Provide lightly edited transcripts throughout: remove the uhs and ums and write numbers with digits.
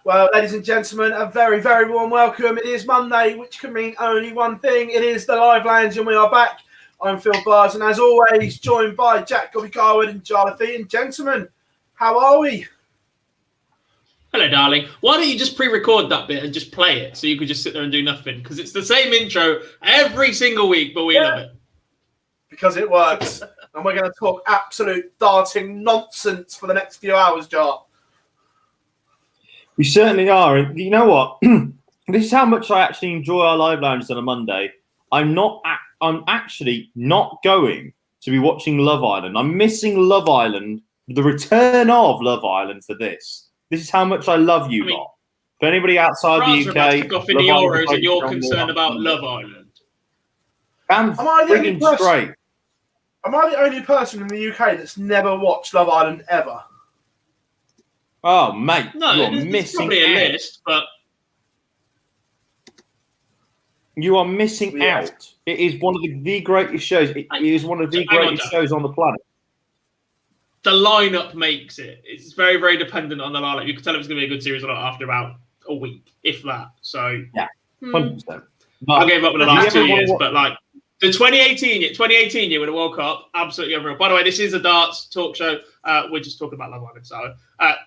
Well, ladies and gentlemen, a very, very warm welcome. It is Monday, which can mean only one thing. It is the Live Lounge, and we are back. I'm Phill, and as always, joined by Jack Gobby-Carwood and Jarleth. And gentlemen, how are we? Hello, darling. Why don't you just pre-record that bit and just play it so you could just sit there and do nothing? Because it's the same intro every single week, but we love it. Because it works. And we're going to talk absolute darting nonsense for the next few hours, Jar. We certainly are. And you know what? This is how much I actually enjoy our live lounges on a Monday. I'm actually not going to be watching Love Island. I'm missing Love Island, the return of Love Island for this. This is how much I love you lot. For anybody outside France the UK, are about to kick off in the Euros and you're concerned about Love Island. I'm frigging straight. Am I the only person in the UK that's never watched Love Island ever? Oh, mate, no, you're there's missing probably a out. list, but you are missing out. It is one of the greatest shows. It is one of the greatest shows on the planet. The lineup makes it. It's very, very dependent on the lineup. You can tell if it's going to be a good series or not after about a week, if that. So yeah, 100%. I gave up in the last 2 years, but like the 2018 year with the World Cup, absolutely unreal. By the way, this is a darts talk show. We're just talking about Love Island. So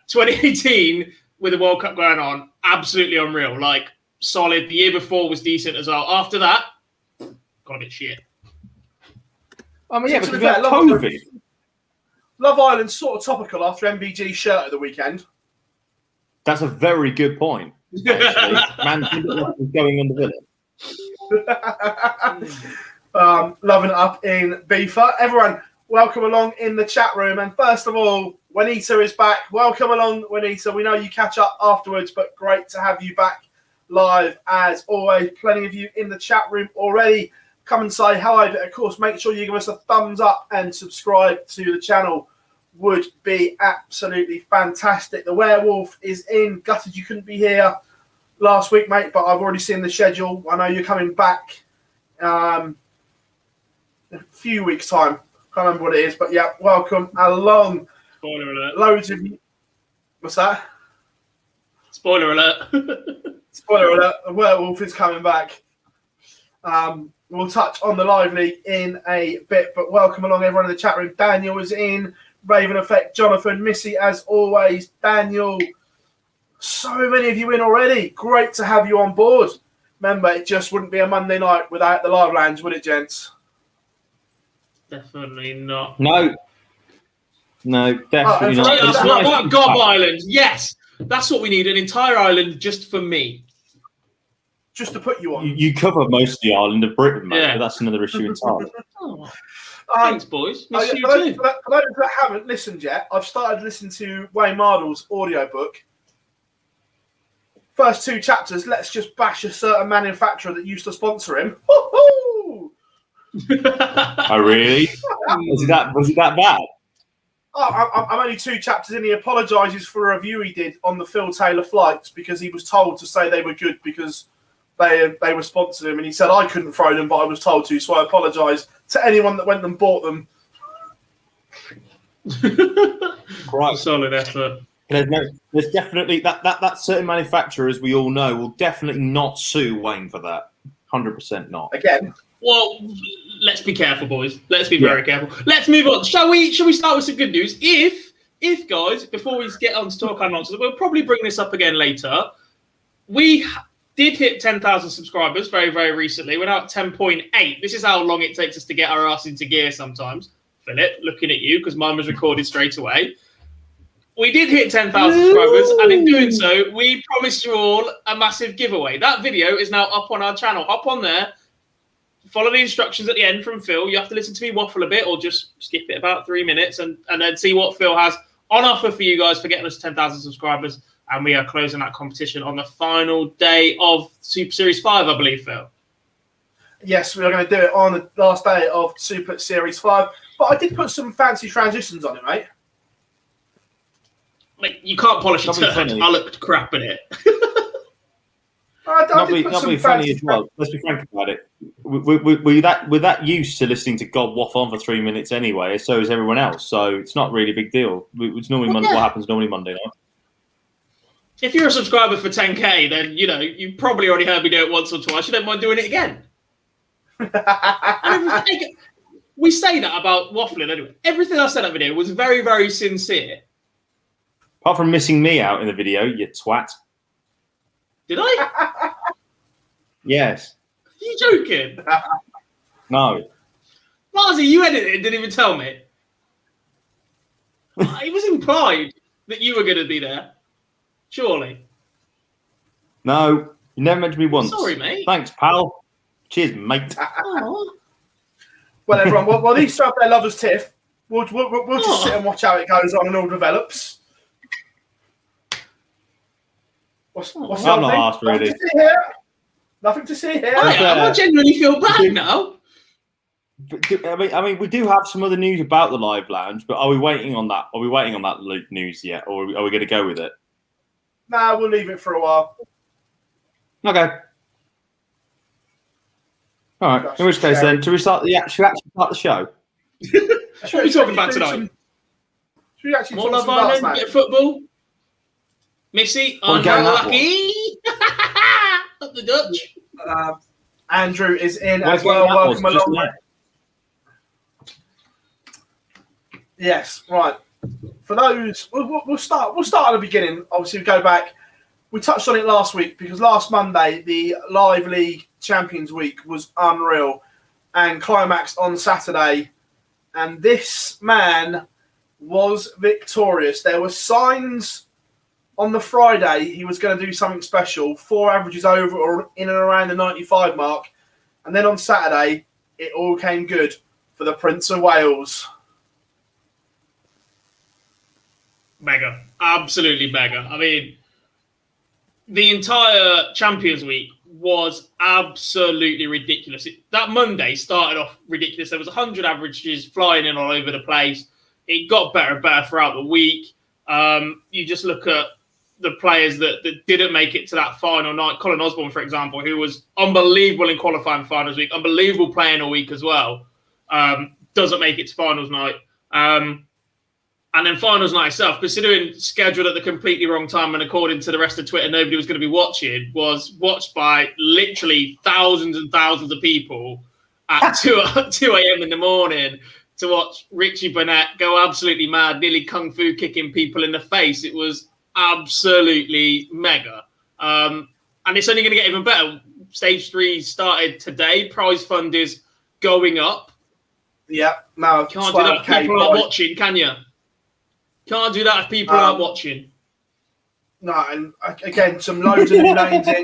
2018 with the World Cup going on, absolutely unreal. Like solid. The year before was decent as well. After that, got a bit shit. I mean, yeah, because we had COVID. Love Island's sort of topical after MBG's shirt at the weekend. That's a very good point. Actually. Man, going on the villain. Loving it up in Beefer. Everyone, welcome along in the chat room. And first of all, Juanita is back. Welcome along, Juanita. We know you catch up afterwards, but great to have you back live as always. Plenty of you in the chat room already. Come and say hi, but of course, make sure you give us a thumbs up and subscribe to the channel. Would be absolutely fantastic. The werewolf is in. Gutted you couldn't be here last week, mate, but I've already seen the schedule. I know you're coming back in a few weeks' time. Can't remember what it is, but yeah, welcome along. Spoiler alert. Loads of you. What's that? Spoiler alert. Spoiler alert. The werewolf is coming back. We'll touch on the live league in a bit, but welcome along everyone in the chat room. Daniel is in. Raven Effect, Jonathan, Missy, as always, Daniel. So many of you in already. Great to have you on board. Remember, it just wouldn't be a Monday night without the live lounge, would it, gents? Definitely not. No, definitely not. Gob Island, yes. That's what we need, an entire island just for me. Just to put you on. You cover most of the island of Britain, mate, but that's another issue entirely. Thanks, boys. For those that haven't listened yet, I've started listening to Wayne Mardle's audiobook. First 2 chapters, let's just bash a certain manufacturer that used to sponsor him. Oh, really? Was it that bad? Oh, I'm only 2 chapters in. He apologises for a review he did on the Phill Taylor flights because he was told to say they were good because they were sponsoring him, and he said I couldn't throw them, but I was told to, so I apologise to anyone that went and bought them. Right, solid effort. There's definitely that certain manufacturer, as we all know, will definitely not sue Wayne for that. 100% not. Again. Well, let's be careful, boys. Let's be very careful. Let's move on. Shall we start with some good news? If guys, before we get on to talk our nonsense, we'll probably bring this up again later. We did hit 10,000 subscribers very, very recently. We're now at 10.8. This is how long it takes us to get our ass into gear sometimes. Philip, looking at you, because mine was recorded straight away. We did hit 10,000 subscribers, and in doing so, we promised you all a massive giveaway. That video is now up on our channel. Hop on there. Follow the instructions at the end from Phill. You have to listen to me waffle a bit or just skip it about 3 minutes and then see what Phill has on offer for you guys for getting us 10,000 subscribers. And we are closing that competition on the final day of Super Series 5, I believe, Phill. Yes, we are going to do it on the last day of Super Series 5. But I did put some fancy transitions on it, mate. Like, you can't polish a turd. I looked crap at it. Not be funny as well. Let's be frank about it. We're that used to listening to God waffle on for 3 minutes anyway, so is everyone else. So it's not really a big deal. It's normally what happens normally Monday night. If you're a subscriber for 10k, then you probably already heard me do it once or twice. You don't mind doing it again. We say that about waffling anyway. Everything I said in that video was very, very sincere. Apart from missing me out in the video, you twat. Did I? Yes. Are you joking? No. Marzi, you edited it and didn't even tell me. It was implied that you were going to be there. Surely. No. You never mentioned me once. Sorry, mate. Thanks, pal. Cheers, mate. Well, everyone, while these two have their lovers' tiff, we'll just sit and watch how it goes on and all develops. What's the I'm not asked, really. Nothing to see here. I genuinely feel bad now. I mean, we do have some other news about the live lounge, but are we waiting on that? Are we waiting on that news yet, or are we going to go with it? Nah, we'll leave it for a while. Okay. All right. In which case, then, should we start should we actually start the show? What are we talking about tonight? Should we actually more talk Love Island, bit of football? Missy, unlucky. Up the Dutch. Andrew is in as well. Welcome along. Yes, right. For those, we'll start at the beginning. Obviously, we go back. We touched on it last week because last Monday, the Live League Champions Week was unreal and climaxed on Saturday. And this man was victorious. There were signs on the Friday he was going to do something special. 4 averages over or in and around the 95 mark. And then on Saturday, it all came good for the Prince of Wales. Mega. Absolutely mega. I mean, the entire Champions Week was absolutely ridiculous. That Monday started off ridiculous. There was 100 averages flying in all over the place. It got better and better throughout the week. You just look at the players that didn't make it to that final night. Colin Osborne, for example, who was unbelievable in qualifying finals week, unbelievable playing all week as well, doesn't make it to finals night. And then finals night itself, considering scheduled at the completely wrong time and according to the rest of Twitter, nobody was going to be watching, was watched by literally thousands and thousands of people at 2 a.m. in the morning to watch Richie Burnett go absolutely mad, nearly kung fu kicking people in the face. It was absolutely mega. And it's only going to get even better. Stage 3 started today. Prize fund is going up. Yeah, no, can't do that if people aren't watching, can you? Can't do that if people aren't watching. No, and again, some loads of new names in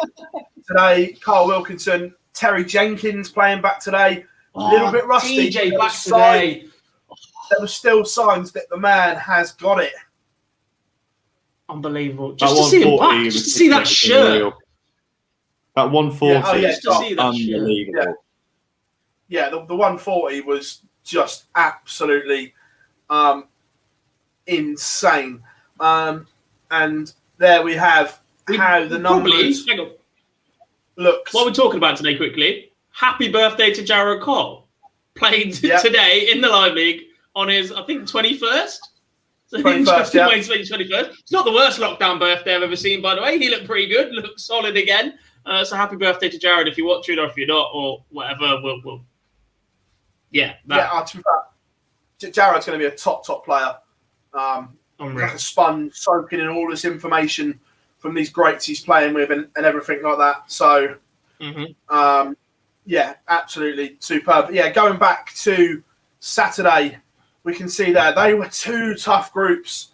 today. Carl Wilkinson, Terry Jenkins playing back today. A little bit rusty. TJ back today. There were still signs that the man has got it. Unbelievable. Just to see him back, just to see that shirt. That 140. Just to see that unbelievable. shirt. Yeah, the 140 was just absolutely insane. And there we have how the numbers look. What we're talking about today quickly. Happy birthday to Jarreth Cole. Played today in the Live League on his, I think, 21st. So 21st, way to 21st. It's not the worst lockdown birthday I've ever seen, by the way. He looked pretty good, looked solid again. So happy birthday to Jarreth if you're watching or if you're not or whatever. We'll to be fair, Jarrett's going to be a top player. Like a sponge, soaking in all this information from these greats he's playing with and everything like that. So, absolutely superb. But yeah, going back to Saturday, we can see there they were 2 tough groups.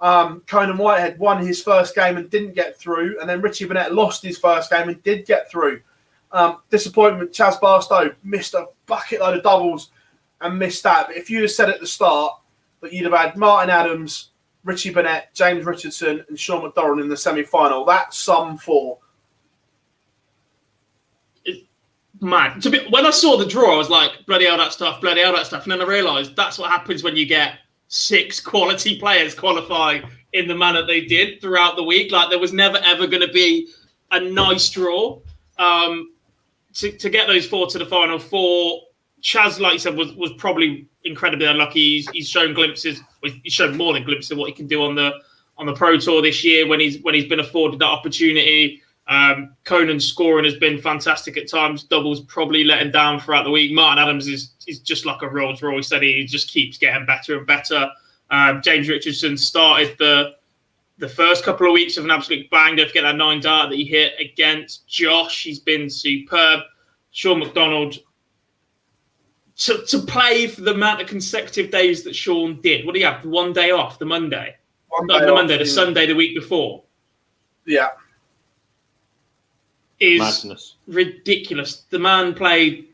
Conan Whitehead won his first game and didn't get through, and then Richie Burnett lost his first game and did get through. Disappointment, Chaz Barstow missed a bucket load of doubles and missed that. But if you'd have said at the start that you'd have had Martin Adams, Richie Burnett, James Richardson and Sean McDorrell in the semi-final, that's sum 4. Man, when I saw the draw, I was like, bloody hell, that's tough, bloody hell, that's tough. And then I realised that's what happens when you get 6 quality players qualify in the manner they did throughout the week. Like, there was never, ever going to be a nice draw. To get those 4 to the final 4, Chaz, like you said, was probably incredibly unlucky. He's shown glimpses. He's shown more than glimpses of what he can do on on the Pro Tour this year when he's been afforded that opportunity. Conan's scoring has been fantastic at times. Doubles probably let him down throughout the week. Martin Adams is just like a Rolls Royce that he just keeps getting better and better. James Richardson started the first couple of weeks of an absolute bang. Don't forget that 9 dart that he hit against Josh. He's been superb. Sean McDonald, to play for the amount of consecutive days that Sean did. What do you have? 1 day off, the Monday? The Sunday the week before. Yeah. Is Madness. Ridiculous. The man played,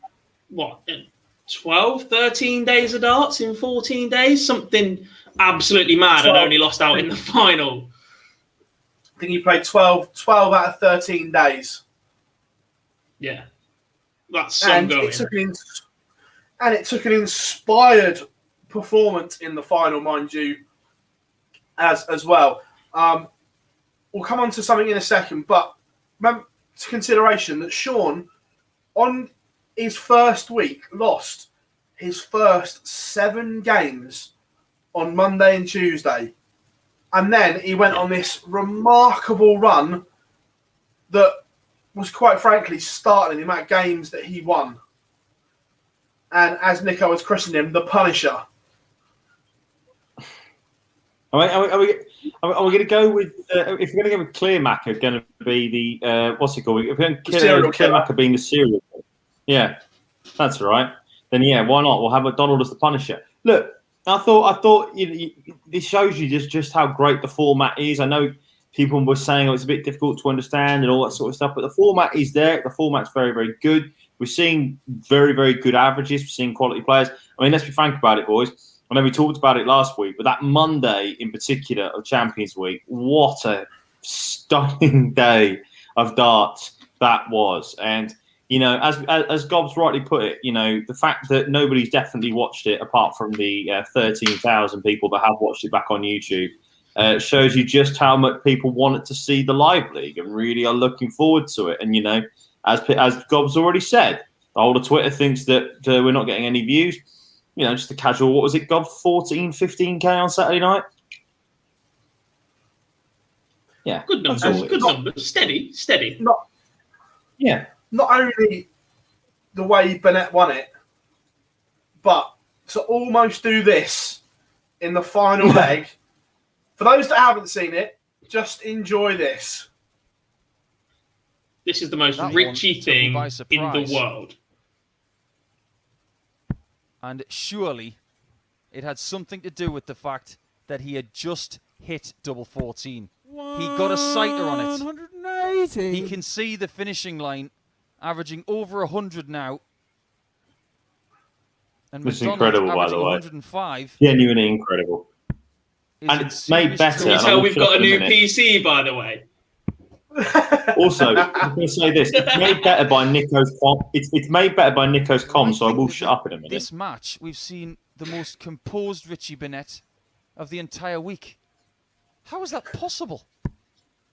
12, 13 days of darts in 14 days? Something absolutely mad, and only lost out in the final. I think he played 12 out of 13 days. Yeah. That's some going. It took an inspired performance in the final, mind you, as well. We'll come on to something in a second, but remember to consideration that Sean, on his first week, lost his first 7 games on Monday and Tuesday. And then he went on this remarkable run that was quite frankly startling, the amount of games that he won. And as Nico has christened him, the Punisher. Are we going to go with, if we're going to go with Clearmacker, going to be the, what's it called? If we're going to Clearmacker being the serial killer. Yeah, that's right. Then yeah, why not? We'll have McDonald as the Punisher. Look, I thought this shows you just how great the format is. I know people were saying it's a bit difficult to understand and all that sort of stuff, but the format is there. The format's very, very good. We're seeing very, very good averages. We're seeing quality players. I mean, let's be frank about it, boys. I know we talked about it last week, but that Monday in particular of Champions Week, what a stunning day of darts that was. And, you know, as Gobbs rightly put it, you know, the fact that nobody's definitely watched it apart from the 13,000 people that have watched it back on YouTube shows you just how much people wanted to see the live league and really are looking forward to it. And, you know, as Gobbs already said, the whole of Twitter thinks that we're not getting any views. You know, just a casual, what was it, Gob? 14, 15K on Saturday night? Yeah. Good numbers. Good numbers. Steady. Not only the way Bennett won it, but to almost do this in the final leg. For those that haven't seen it, just enjoy this. This is the most Richie thing in the world. And surely it had something to do with the fact that he had just hit double 14. He got a sighter on it. 180. He can see the finishing line, averaging over 100 now. And This is McDonald's incredible, by the way. 105. Genuinely incredible. And it's made better. Can you tell we've got a new PC, by the way? Also, I'm going to say this: it's made better by Nico's com. It's made better by Nico's com. So I will shut up in a minute. This match, we've seen the most composed Richie Bennett of the entire week. How is that possible?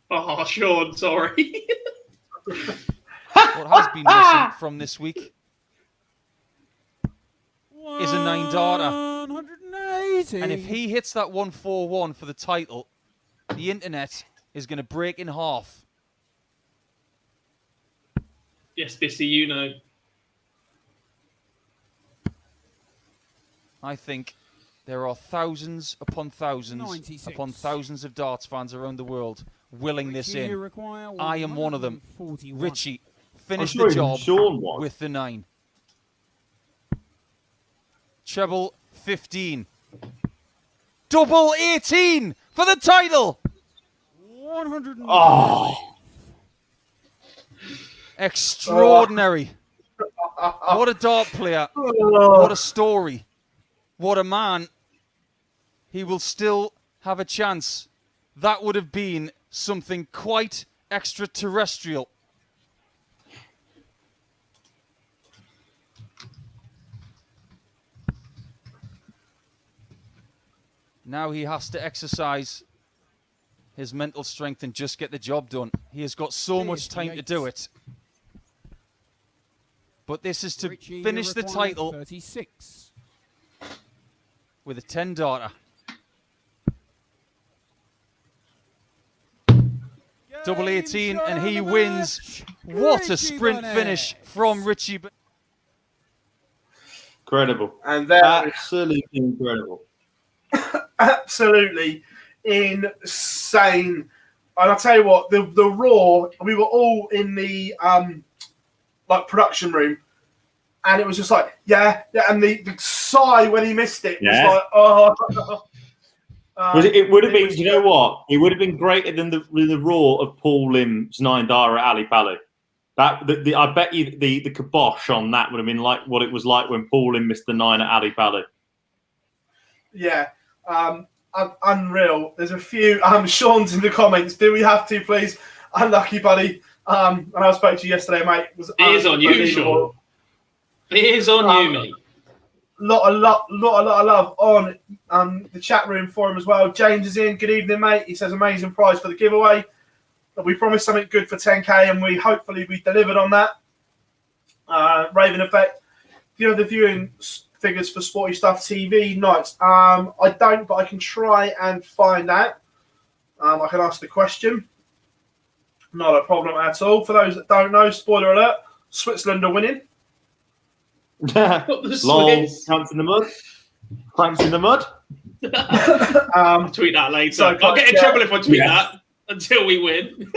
Oh, Sean, sorry. What has been missing from this week is a 9-darter. 180. And if he hits that 141 for the title, the internet is going to break in half. Yes, Bissy, you know. I think there are thousands upon thousands 96. upon thousands of darts fans around the world willing this in. I am one of them. Richie, finish the job with the 9. Treble 15. Double 18 for the title. 100. Oh, Extraordinary. What a dart player. What a story. What a man. He will still have a chance. That would have been something quite extraterrestrial. Now he has to exercise his mental strength and just get the job done. He has got so much time to do it. But this is to finish the title 36. with a 10-darter. double 18, and he wins. What a sprint finish from Richie. Incredible. And there, Absolutely incredible. absolutely insane. And I'll tell you what, the Raw, we were all in the production room, and it was just like, yeah, and the sigh when he missed it was like, oh. It would have been, you know what? It would have been greater than the Raw of Paul Lim's 9 Dara Ali Pali. I bet you the kibosh on that would have been like what it was like when Paul Lim missed the 9 at Ali Pali. Yeah. Unreal. There's a few. Sean's in the comments. Do we have to, please? Unlucky, buddy. And I spoke to you yesterday, mate. It is on you, Sean. It is on you, mate. Lot of love on the chat room for him as well. James is in. Good evening, mate. He says amazing prize for the giveaway. We promised something good for 10k, and we delivered on that. Raven Effect. Do you have the viewing figures for Sporty Stuff TV nights? I don't, but I can try and find out. I can ask the question. Not a problem at all. For those that don't know, spoiler alert, Switzerland are winning. Lol, cramps in the mud. Cramps in the mud. I'll tweet that later. So I'll get in trouble if I tweet that until we win.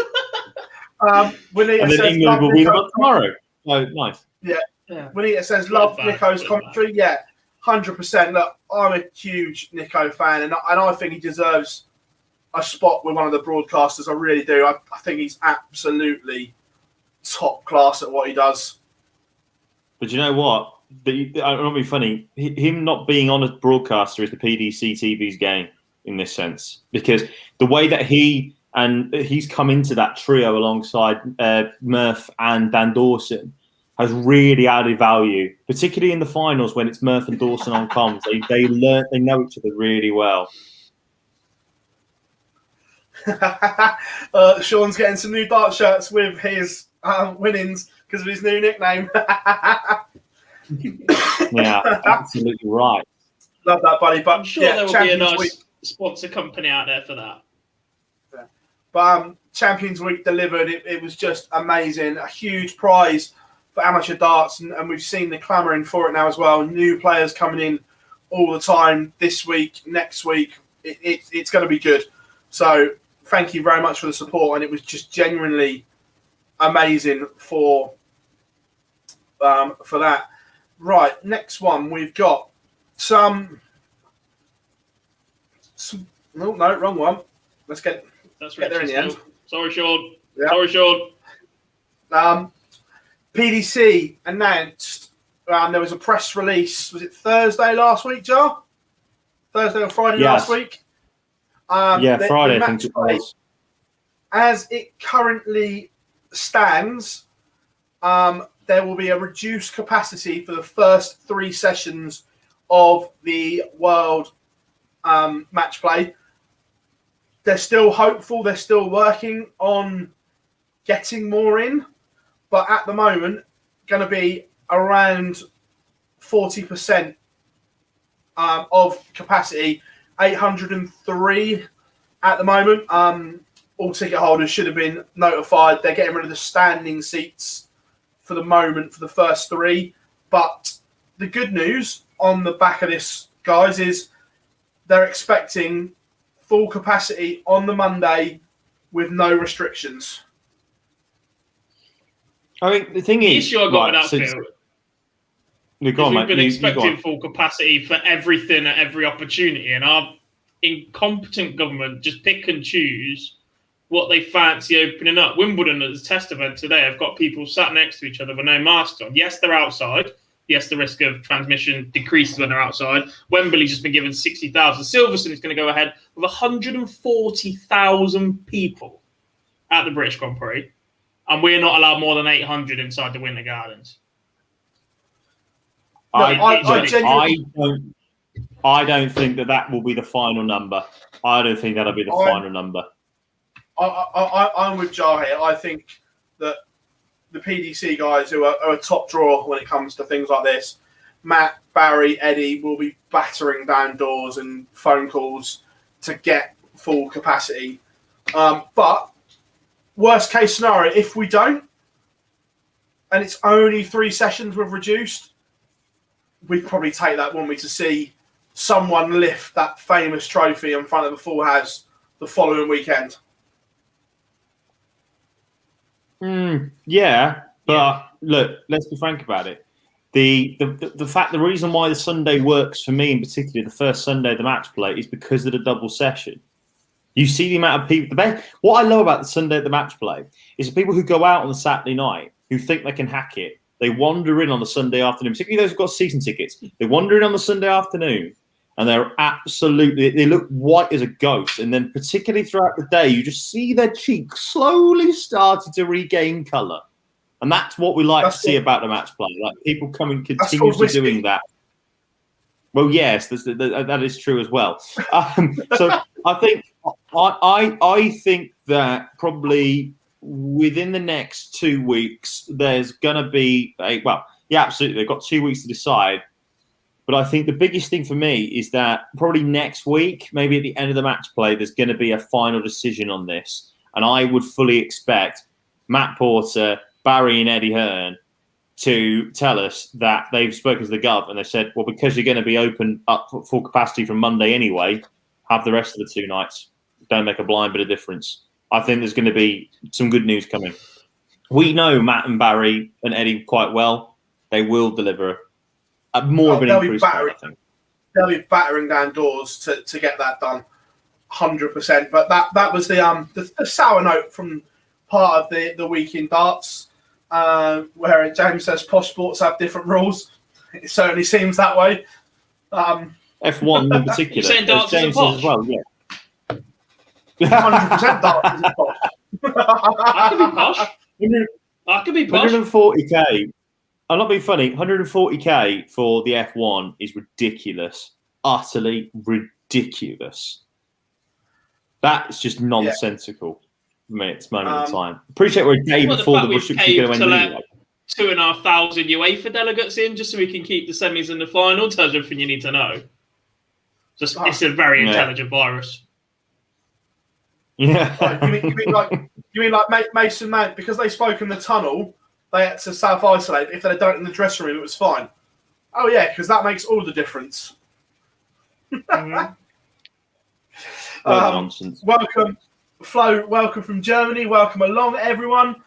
And then England will win tomorrow. Oh, nice. Yeah. Winita says, love Nico's commentary. Yeah, 100%. Look, I'm a huge Nico fan, and I think he deserves a spot with one of the broadcasters. I really do. I think he's absolutely top class at what he does. But you know what? I'm not being funny. Him not being on a broadcaster is the PDC TV's game in this sense, because the way that he's come into that trio alongside Murph and Dan Dawson has really added value, particularly in the finals when it's Murph and Dawson on comms. They know each other really well. Sean's getting some new dart shirts with his winnings because of his new nickname. Yeah, absolutely right. Love that, buddy. But I'm sure there will be a nice sponsor company out there for that. Yeah. But Champions Week delivered. It was just amazing. A huge prize for amateur darts, and we've seen the clamouring for it now as well. New players coming in all the time this week, next week. It's going to be good. So thank you very much for the support, and it was just genuinely amazing for that. Right, next one we've got some. No, wrong one. Let's get there in the end. Sorry, Sean. Yep. Sorry, Sean. PDC announced there was a press release. Was it Thursday last week, Jar? Thursday or Friday last week? Friday, I think it was. As it currently stands, there will be a reduced capacity for the first 3 sessions of the World Match Play. They're still hopeful. They're still working on getting more in. But at the moment, going to be around 40% of capacity, 803 at the moment. All ticket holders should have been notified. They're getting rid of the standing seats for the moment for the first 3. But the good news on the back of this, guys, is they're expecting full capacity on the Monday with no restrictions. I mean, the thing is, issue I got with that, Phill, we've been expecting full capacity for everything at every opportunity, and our incompetent government just pick and choose what they fancy opening up. Wimbledon, at the test event today, have got people sat next to each other with no masks on. Yes, they're outside. Yes, the risk of transmission decreases when they're outside. Wembley's just been given 60,000. Silverstone is going to go ahead with 140,000 people at the British Grand Prix. And we're not allowed more than 800 inside the Winter Gardens. I don't think that will be the final number. I don't think that'll be the final number. I'm with Jar here. I think that the PDC guys who are a top drawer when it comes to things like this, Matt, Barry, Eddie, will be battering down doors and phone calls to get full capacity. But worst case scenario, if we don't, and it's only 3 sessions we've reduced, we'd probably take that, wouldn't we, to see someone lift that famous trophy in front of the full house the following weekend. Yeah, but look, let's be frank about it. The reason why the Sunday works for me in particular, the first Sunday of the match play, is because of the double session. You see the amount of people. What I love about the Sunday of the match play is the people who go out on the Saturday night who think they can hack it. They wander in on the Sunday afternoon, particularly those who've got season tickets. They wander in on the Sunday afternoon, and they look white as a ghost. And then particularly throughout the day, you just see their cheeks slowly starting to regain colour. And that's what we like to see about the match play. Like people coming continuously doing that. Well, yes, that is true as well. So I think I think that probably within the next 2 weeks, there's going to be absolutely. They've got 2 weeks to decide. But I think the biggest thing for me is that probably next week, maybe at the end of the match play, there's going to be a final decision on this. And I would fully expect Matt Porter, Barry and Eddie Hearn to tell us that they've spoken to the Gov and they said, well, because you're going to be open up for full capacity from Monday anyway, have the rest of the 2 nights. Don't make a blind bit of difference. I think there's going to be some good news coming. We know Matt and Barry and Eddie quite well. They will deliver more of an increase. I think. They'll be battering down doors to get that done, 100%. But that was the sour note from part of the week in darts, where James says posh sports have different rules. It certainly seems that way. F1 in particular. You're saying darts James posh? as well, yeah. 100% darts isn't posh. I could be posh. I could be posh. 140k. I'm not being funny. 140k for the F1 is ridiculous. Utterly ridiculous. That's just nonsensical. For me, it's moment of time. Appreciate we're a day before the restrictions go to end. 2,500 UEFA delegates in just so we can keep the semis and the final. Tells you everything you need to know. It's a very intelligent virus. Yeah. You mean like Mason Mount, because they spoke in the tunnel, they had to self-isolate. If they'd done it in the dressing room, it was fine. Oh yeah, because that makes all the difference. Nonsense. Welcome, Flo. Welcome from Germany. Welcome along, everyone.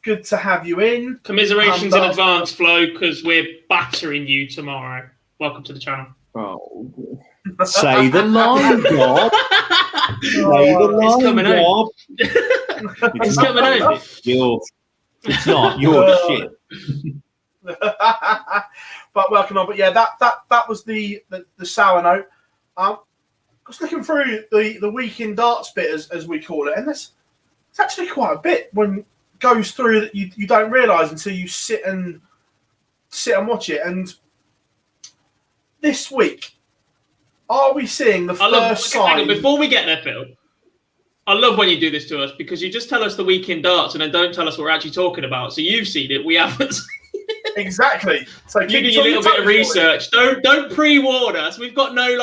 Good to have you in. Commiserations in advance, Flo, because we're battering you tomorrow. Welcome to the channel. Oh, say the line, Bob. Say the line, Bob. It's coming out. It's not. You're shit. But welcome on. But yeah, that was the sour note. I was looking through the week in darts bit, as we call it, and it's actually quite a bit when it goes through that you don't realise until you sit and watch it. And this week, are we seeing the first sign? Before we get there, Phil, I love when you do this to us because you just tell us the week in darts and then don't tell us what we're actually talking about. So you've seen it, we haven't. Exactly. So you do your little bit of research. Don't pre-warn us. We've got no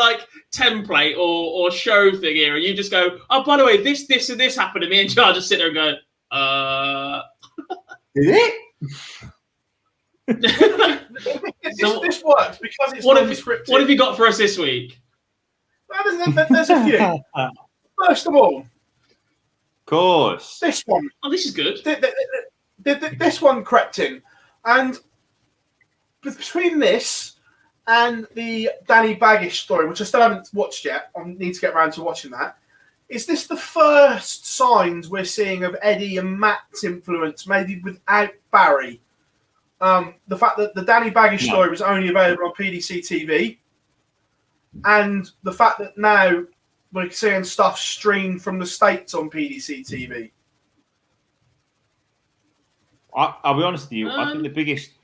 template or show thing here, and you just go, oh, by the way, this and this happened to me, and I'll just sit there and go, Did it? This works because it's non-scripted. What have you got for us this week? Well, there's a few. First of all, of course, this one. Oh, this is good. This one crept in, and between this and the Danny Baggish story, which I still haven't watched yet, I need to get around to watching that. Is this the first signs we're seeing of Eddie and Matt's influence, maybe without Barry? The fact that the Danny Baggish story was only available on PDC TV, and the fact that now we're seeing stuff streamed from the States on PDC TV. I'll be honest with you. I think the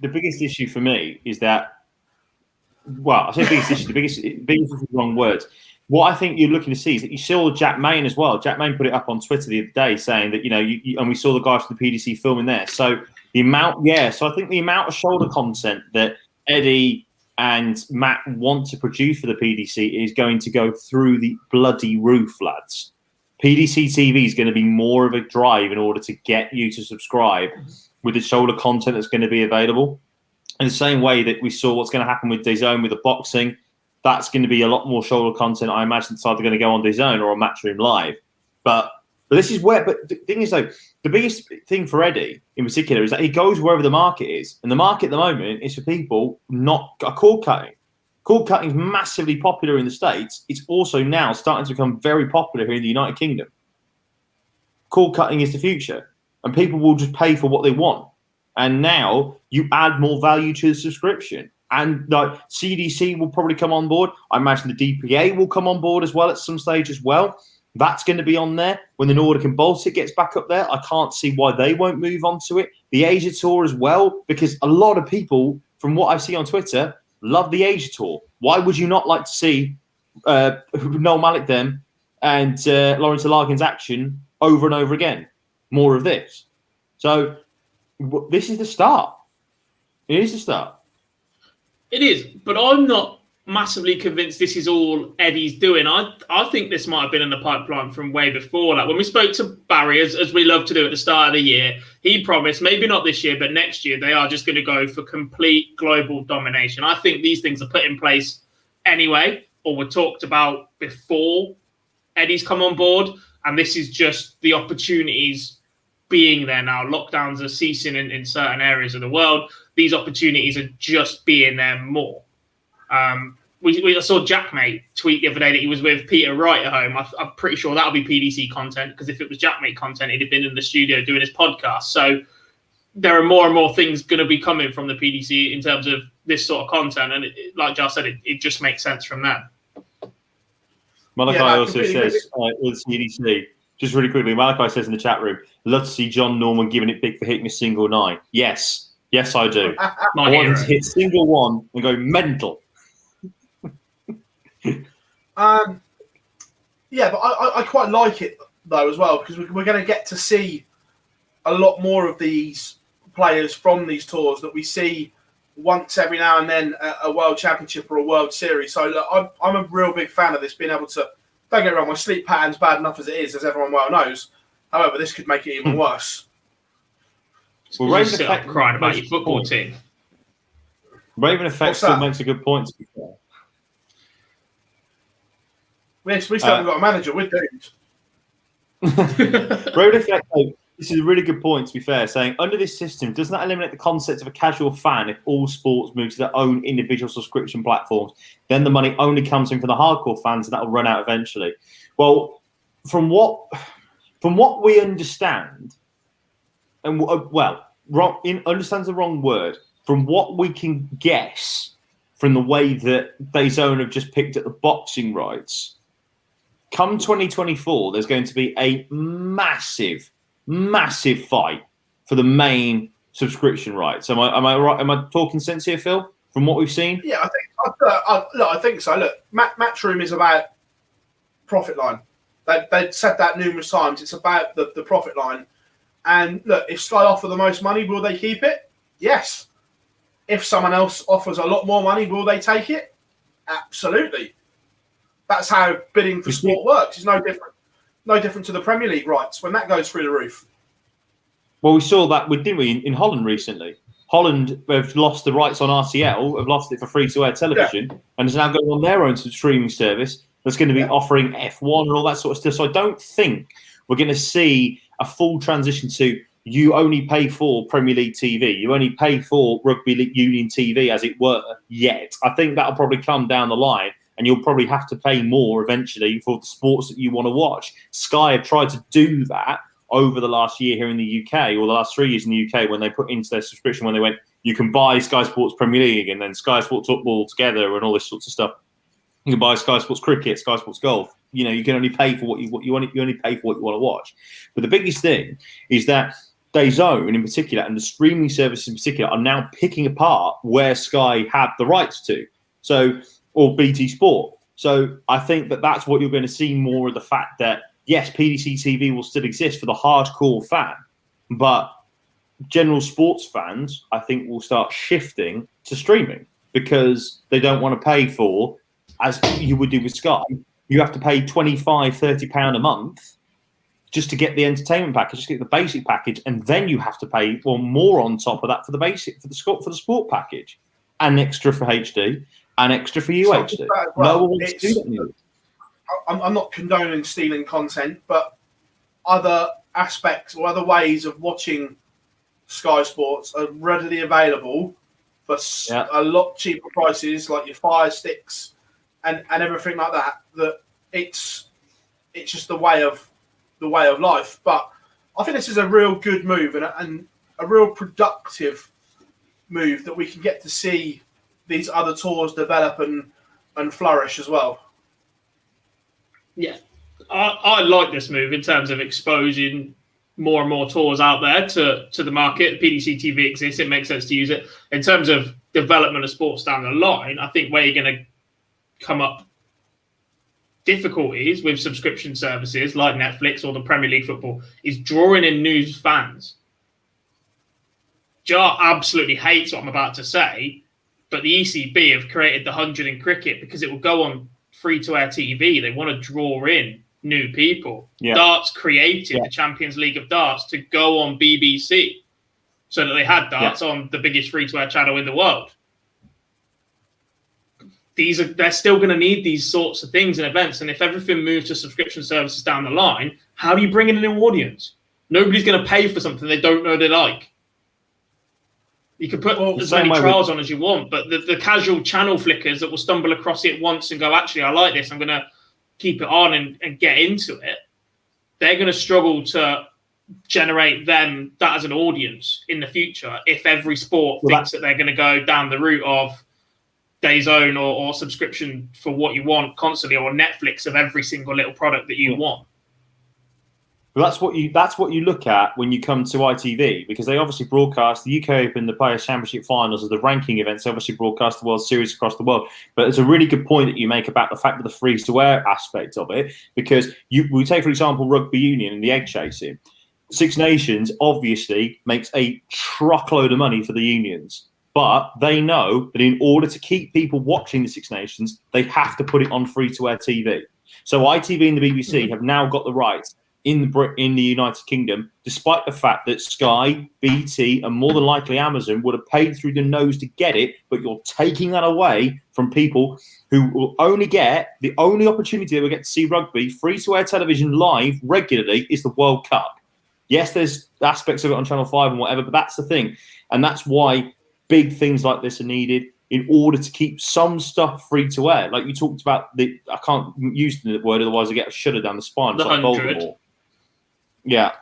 biggest issue for me is that. Well, I say biggest issue. The biggest is the wrong words. What I think you're looking to see is that you saw Jack Main as well. Jack Main put it up on Twitter the other day saying that and we saw the guys from the PDC filming there. So the amount, so I think the amount of shoulder content that Eddie and Matt want to produce for the PDC is going to go through the bloody roof, lads. PDC TV is going to be more of a drive in order to get you to subscribe with the shoulder content that's going to be available. In the same way that we saw what's going to happen with DAZN with the boxing, that's going to be a lot more shoulder content. I imagine it's either going to go on DAZN or on Matchroom Live. But this is where. But the thing is, though, the biggest thing for Eddie in particular is that he goes wherever the market is, and the market at the moment is for people not cord cutting. Cord cutting is massively popular in the States. It's also now starting to become very popular here in the United Kingdom. Cord cutting is the future, and people will just pay for what they want. And now you add more value to the subscription. And like CDC will probably come on board. I imagine the DPA will come on board as well at some stage as well. That's going to be on there. When the Nordic and Baltic gets back up there, I can't see why they won't move on to it. The Asia Tour as well, because a lot of people, from what I see on Twitter, love the Asia Tour. Why would you not like to see Noel Malik them and Lawrence Larkin's action over and over again? More of this. So this is the start. It is the start. It is, but I'm not massively convinced this is all Eddie's doing. I think this might have been in the pipeline from way before. Like when we spoke to Barry, as we love to do at the start of the year, he promised, maybe not this year, but next year, they are just going to go for complete global domination. I think these things are put in place anyway, or were talked about before Eddie's come on board, and this is just the opportunities being there now. Lockdowns are ceasing in certain areas of the world. These opportunities are just being there more. We saw Jackmate tweet the other day that he was with Peter Wright at home. I'm pretty sure that'll be PDC content, because if it was Jackmate content, he'd have been in the studio doing his podcast. So there are more and more things going to be coming from the PDC in terms of this sort of content. And like Jar said, it just makes sense from that. Malachi also says, with CDC, just really quickly, Malachi says in the chat room, love to see John Norman giving it big for hitting a single 9. Yes, I do. I want him to hit single 1 and go mental. Yeah, but I quite like it though as well, because we're going to get to see a lot more of these players from these tours that we see once every now and then at a World Championship or a World Series. So look, I'm a real big fan of this, being able to, don't get me wrong, my sleep pattern's bad enough as it is, as everyone well knows. However, this could make it even worse. Well, Raven Effect crying about your football team. Raven Effect still makes a good point, to be fair. We still haven't got a manager. We're doomed. Raven Effect, this is a really good point, to be fair, saying under this system, doesn't that eliminate the concept of a casual fan if all sports move to their own individual subscription platforms? Then the money only comes in from the hardcore fans, and that will run out eventually. Well, from what we understand, and understands the wrong word. From what we can guess, from the way that DAZN have just picked up the boxing rights, come 2024, there's going to be a massive fight for the main subscription rights. Am I right? Am I talking sense here, Phil? From what we've seen? Yeah, I think so. Look, Matchroom is about profit line. They've said that numerous times. It's about the profit line. And look, if Sky offer the most money, will they keep it? Yes. If someone else offers a lot more money, will they take it? Absolutely. That's how bidding for sport works. It's no different to the Premier League rights when that goes through the roof. Well, we saw that, didn't we, in Holland recently? Holland have lost the rights on RTL, have lost it for free-to-air television, and is now going on their own streaming service that's going to be offering F1 and all that sort of stuff. So I don't think we're going to see a full transition to you only pay for Premier League TV, you only pay for Rugby League Union TV, as it were, yet. I think that'll probably come down the line, and you'll probably have to pay more eventually for the sports that you want to watch. Sky have tried to do that over the last year here in the UK, or the last 3 years in the UK, when they put into their subscription, when they went, you can buy Sky Sports Premier League and then Sky Sports Football together and all this sorts of stuff. You can buy Sky Sports Cricket, Sky Sports Golf. You know, you can only pay for what you want. You only pay for what you want to watch. But the biggest thing is that DAZN in particular, and the streaming services in particular, are now picking apart where Sky have the rights to. So, or BT Sport. So I think that that's what you're going to see more of, the fact that, yes, PDC TV will still exist for the hardcore fan, but general sports fans, I think, will start shifting to streaming because they don't want to pay for, as you would do with Sky, you have to pay £25, £30 a month just to get the entertainment package, just get the basic package, and then you have to pay more on top of that for the sport package, and extra for HD, and extra for UHD. Well, no one wants to do that anymore. I'm not condoning stealing content, but other aspects or other ways of watching Sky Sports are readily available for a lot cheaper prices, like your Fire Sticks and everything like that. That it's just the way of life. But I think this is a real good move and a real productive move that we can get to see these other tours develop and flourish as well. Yeah, I like this move in terms of exposing more and more tours out there to the market. PDC TV exists; it makes sense to use it. In terms of development of sports down the line, I think where you're going to come up difficulties with subscription services like Netflix or the Premier League football is drawing in new fans. Jar absolutely hates what I'm about to say, but the ECB have created the 100 in cricket because it will go on free-to-air TV. They want to draw in new people. Yeah. Darts created the Champions League of Darts to go on BBC so that they had darts on the biggest free-to-air channel in the world. They're still going to need these sorts of things and events. And if everything moves to subscription services down the line, how do you bring in a new audience? Nobody's going to pay for something they don't know they like. You can put as many trials on as you want, but the casual channel flickers that will stumble across it once and go, actually, I like this, I'm going to keep it on and get into it, they're going to struggle to generate that as an audience in the future if every sport thinks that they're going to go down the route of DAZN or subscription for what you want constantly, or Netflix of every single little product that you want. Well, that's what you look at when you come to ITV, because they obviously broadcast the UK Open, the Players' Championship finals, as the ranking events. They obviously broadcast the World Series across the world. But it's a really good point that you make about the fact of the free-to-air aspect of it, because we take, for example, rugby union and the egg chasing. Six Nations obviously makes a truckload of money for the unions. But they know that in order to keep people watching the Six Nations, they have to put it on free-to-air TV. So ITV and the BBC have now got the rights in the United Kingdom, despite the fact that Sky, BT, and more than likely Amazon would have paid through the nose to get it, but you're taking that away from people who will only get the only opportunity they will get to see rugby free-to-air television live regularly is the World Cup. Yes, there's aspects of it on Channel 5 and whatever, but that's the thing. And that's why big things like this are needed in order to keep some stuff free to air. Like you talked about, I can't use the word, otherwise I get a shudder down the spine. It's like Voldemort. Yeah,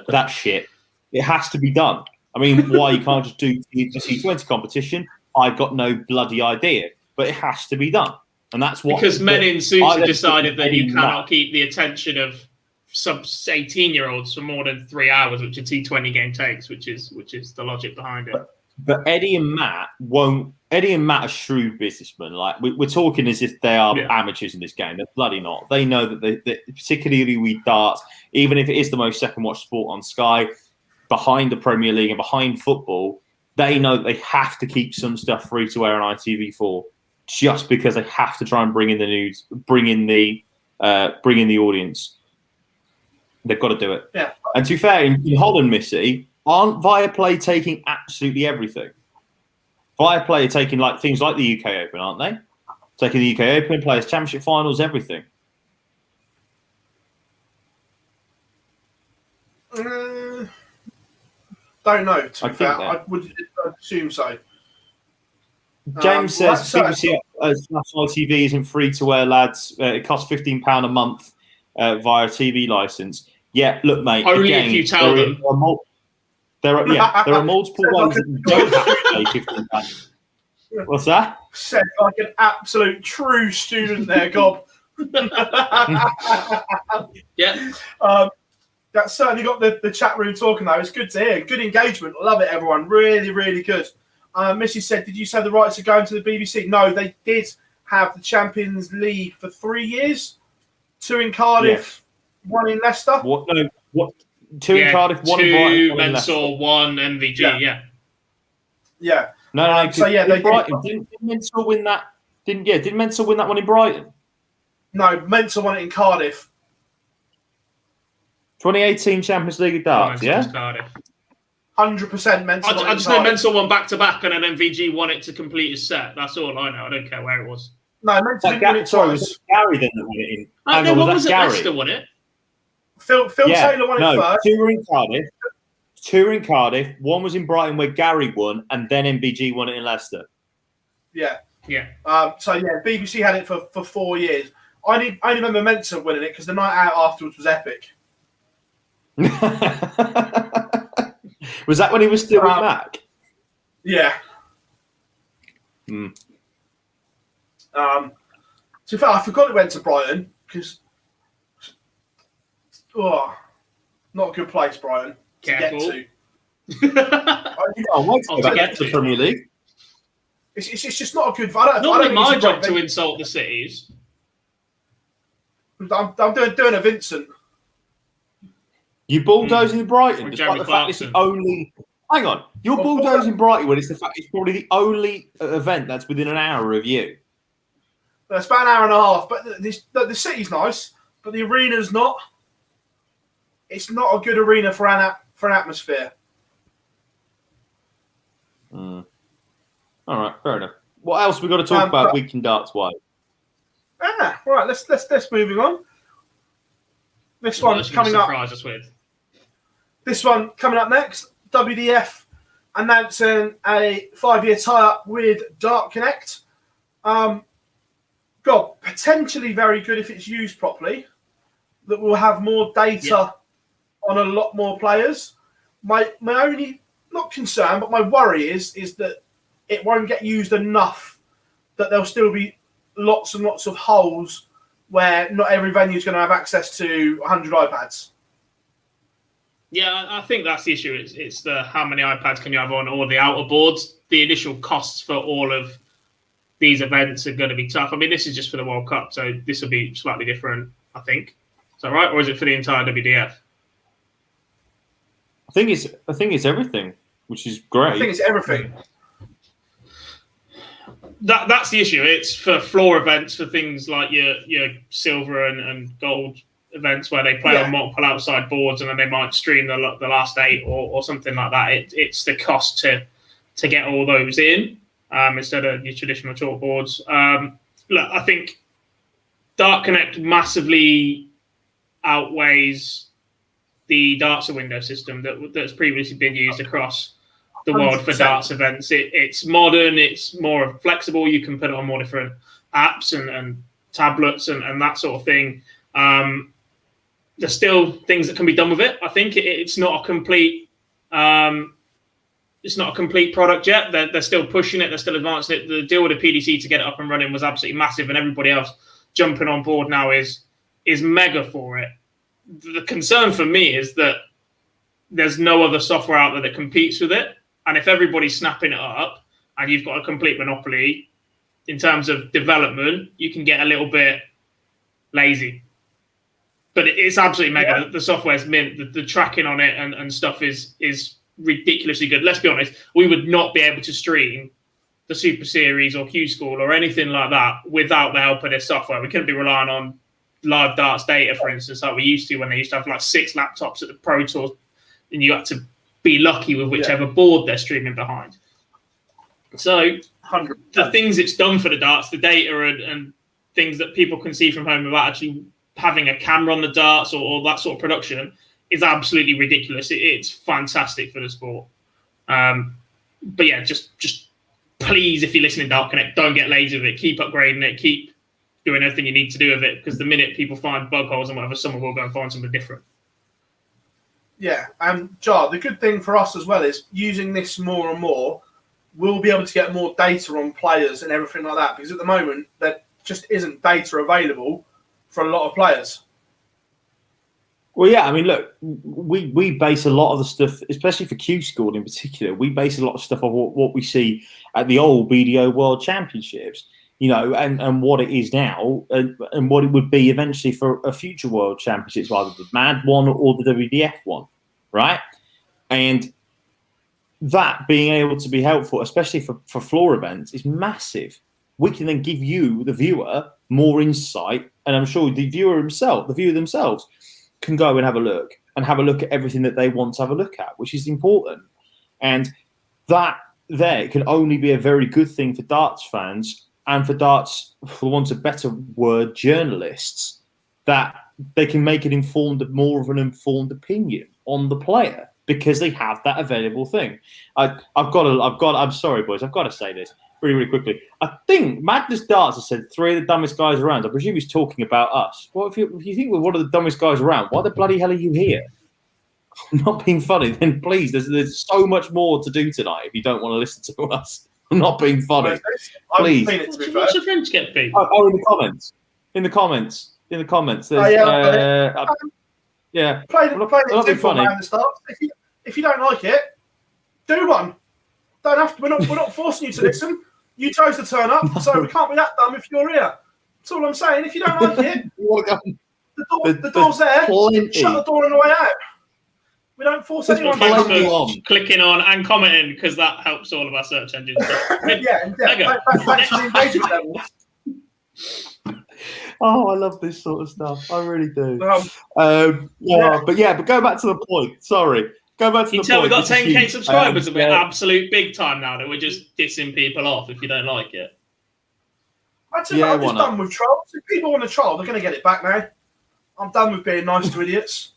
that shit. It has to be done. I mean, why you can't just do the T20 competition, I've got no bloody idea. But it has to be done. And that's what... Because men in suits have decided that you cannot keep the attention of sub-18-year-olds for more than 3 hours, which a T20 game takes, which is the logic behind it. But Eddie and Matt won't. Eddie and Matt are shrewd businessmen. Like we're talking as if they are amateurs in this game. They're bloody not. They know that particularly with darts, even if it is the most second-watched sport on Sky, behind the Premier League and behind football, they know that they have to keep some stuff free to air on ITV4, just because they have to try and bring in the news, bring in the audience. They've got to do it. Yeah. And to be fair, in Holland, Missy, aren't Viaplay taking absolutely everything? Viaplay are taking things like the UK Open, aren't they? Taking the UK Open, Players' Championship finals, everything. Don't know. To be fair, I would assume so. James says BBC National TV isn't free to air, lads. It costs £15 a month via TV license. Yeah, look, mate. Only again, if you tell them. There are multiple ways that you don't have to pay £15. What's that? Said like an absolute true student there, Gob. Yeah. That's certainly got the chat room talking though. It's good to hear. Good engagement. Love it, everyone. Really, really good. Missy said, did you say the rights are going to the BBC? No, they did have the Champions League for 3 years. 2 in Cardiff, 1 in Leicester. Two in Cardiff, 1 in Brighton, 1 in Leicester. 2 1 MVG, Yeah. No. So yeah, they Brighton didn't Mentor win that? Didn't Mentor win that one in Brighton? No, Mentor won it in Cardiff. 2018 Champions League of darts, Mental yeah? was Cardiff. 100% mental. I just know Mental won back-to-back, and then MVG won it to complete his set. That's all I know. I don't care where it was. No, mental didn't win it Sorry, twice. was it Gary then that won it in? Hang No, on, what was was that it? Gary? Leicester won it. Phil Taylor won it first. Two were in Cardiff. Two were in Cardiff. One was in Brighton where Gary won, and then MVG won it in Leicester. Yeah. Yeah. BBC had it for 4 years. I only remember Mensa winning it because the night out afterwards was epic. Was that when he was still with Mac? Yeah. To be fair, I forgot it went to Brighton because not a good place, Brighton, to Careful. get to. I want to go back to the Premier League. It's just not a good. I Not don't my think it's a job great to insult the cities. venue. I'm doing a Vincent. You bulldozing in Brighton, Or despite Jeremy the fact it's the Clarkson. only. Hang on, you're Well, bulldozing Brighton when it's the fact it's probably the only event that's within an hour of you. It's about an hour and a half, but the city's nice, but the arena's not. It's not a good arena for an atmosphere. All right, fair enough. What else we got to talk about weekend darts wise? Right. Let's moving on. This one coming up. Surprise us with. This one coming up next. WDF announcing a 5-year tie-up with Dart Connect. Potentially very good if it's used properly. That will have more data on a lot more players. My only, not concern, but my worry is that it won't get used enough that there'll still be lots and lots of holes where not every venue is going to have access to 100 iPads. Yeah, I think that's the issue. It's the how many iPads can you have on all the outer boards. The initial costs for all of these events are going to be tough. I mean, this is just for the World Cup, so this will be slightly different, I think. Is that right? Or is it for the entire WDF? I think it's everything, which is great. I think it's everything. That's the issue. It's for floor events, for things like your silver and gold events where they play on multiple outside boards and then they might stream the last 8 or something like that. It's the cost to get all those in instead of your traditional chalkboards. Look, I think Dart Connect massively outweighs the Dartser window system that's previously been used across the world for 100%. darts events. It's modern, it's more flexible. You can put it on more different apps and tablets and that sort of thing. There's still things that can be done with it. I think it's not a complete product yet. They're still pushing it. They're still advancing it. The deal with the PDC to get it up and running was absolutely massive, and everybody else jumping on board now is mega for it. The concern for me is that there's no other software out there that competes with it. And if everybody's snapping it up and you've got a complete monopoly in terms of development, you can get a little bit lazy. But it's absolutely mega. Yeah. The software's mint. The tracking on it and stuff is ridiculously good. Let's be honest, we would not be able to stream the Super Series or Q School or anything like that without the help of this software. We couldn't be relying on live darts data, for instance, like we used to when they used to have like 6 laptops at the Pro Tour, and you had to be lucky with whichever board they're streaming behind. So 100%. The things it's done for the darts, the data and things that people can see from home without actually having a camera on the darts or that sort of production is absolutely ridiculous. It's fantastic for the sport. But yeah, just please, if you're listening to Dart Connect, don't get lazy with it. Keep upgrading it. Keep doing everything you need to do with it, because the minute people find bug holes and whatever, someone will go and find something different. Yeah, and Jar, the good thing for us as well is using this more and more, we'll be able to get more data on players and everything like that, because at the moment there just isn't data available for a lot of players. Well, yeah, I mean, look, we base a lot of the stuff, especially for Q School in particular, we base a lot of stuff on what we see at the old BDO World Championships, you know, and what it is now and what it would be eventually for a future World Championships, either the MAD one or the WDF one, right? And that being able to be helpful, especially for floor events, is massive. We can then give you, the viewer, more insight, and I'm sure the viewer themselves, can go and have a look at everything that they want to have a look at, which is important. And that there can only be a very good thing for darts fans and for darts, for want of a better word, journalists, that they can make more of an informed opinion on the player because they have that available thing. I'm sorry, boys, I've got to say this really, really quickly. I think Madness Darts has said 3 of the dumbest guys around. I presume he's talking about us. Well, if you think we're one of the dumbest guys around, why the bloody hell are you here? I'm not being funny, then please, there's so much more to do tonight if you don't want to listen to us. I'm not being funny. Please. What's your French get be? Oh, in the comments. In the comments. There's, yeah. Play it simple, man. If you don't like it, do one. Don't have to. We're not forcing you to listen. You chose to turn up, so we can't be that dumb if you're here. That's all I'm saying. If you don't like it, the door's there. Shut the door on the way out. We don't force anyone to clicking on and commenting because that helps all of our search engines. Yeah. Back to the engagement levels. Oh, I love this sort of stuff. I really do. But go back to the point. Sorry. Go back to the point. We've got 10k subscribers and we're absolute big time now that we're just dissing people off if you don't like it. I'm just done with trolls. If people want to troll, they're going to get it back now. I'm done with being nice to idiots.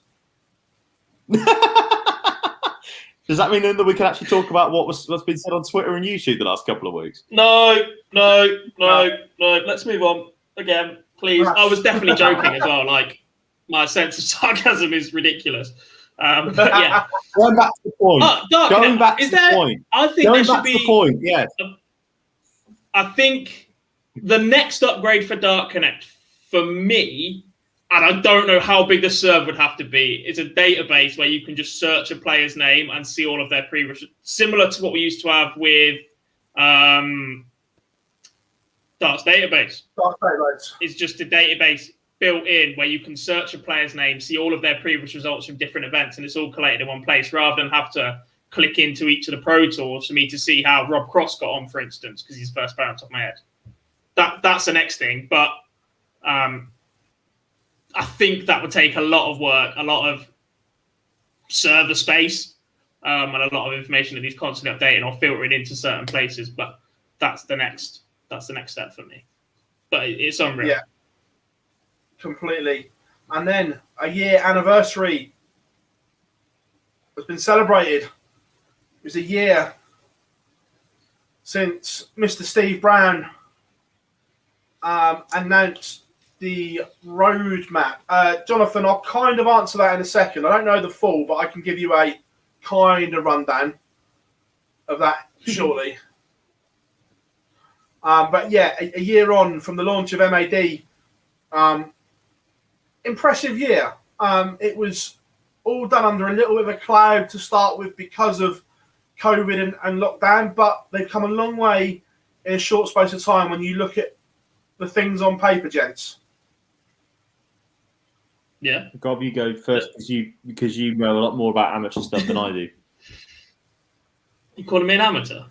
Does that mean then that we can actually talk about what's been said on Twitter and YouTube the last couple of weeks? No. Let's move on again, please. I was definitely joking as well. Like, my sense of sarcasm is ridiculous. But yeah. Going back to the point. I think there should be. Point. Yes. I think the next upgrade for Dart Connect for me. And I don't know how big the server would have to be. It's a database where you can just search a player's name and see all of their previous, similar to what we used to have with Darts Database. It's just a database built in where you can search a player's name, see all of their previous results from different events, and it's all collated in one place rather than have to click into each of the Pro Tours for me to see how Rob Cross got on, for instance, because he's first player on top of my head. That's the next thing. But I think that would take a lot of work, a lot of server space, and a lot of information that needs constantly updating or filtering into certain places. But that's the next step for me. But it's unreal. Yeah, completely. And then a year anniversary has been celebrated. It was a year since Mr. Steve Brown announced the roadmap. Jonathan, I'll kind of answer that in a second. I don't know the full, but I can give you a kind of rundown of that shortly. But yeah, a year on from the launch of MAD, impressive year. It was all done under a little bit of a cloud to start with because of COVID and lockdown, but they've come a long way in a short space of time when you look at the things on paper, gents. Yeah. Gob, you go first because you know a lot more about amateur stuff than I do. You calling me an amateur?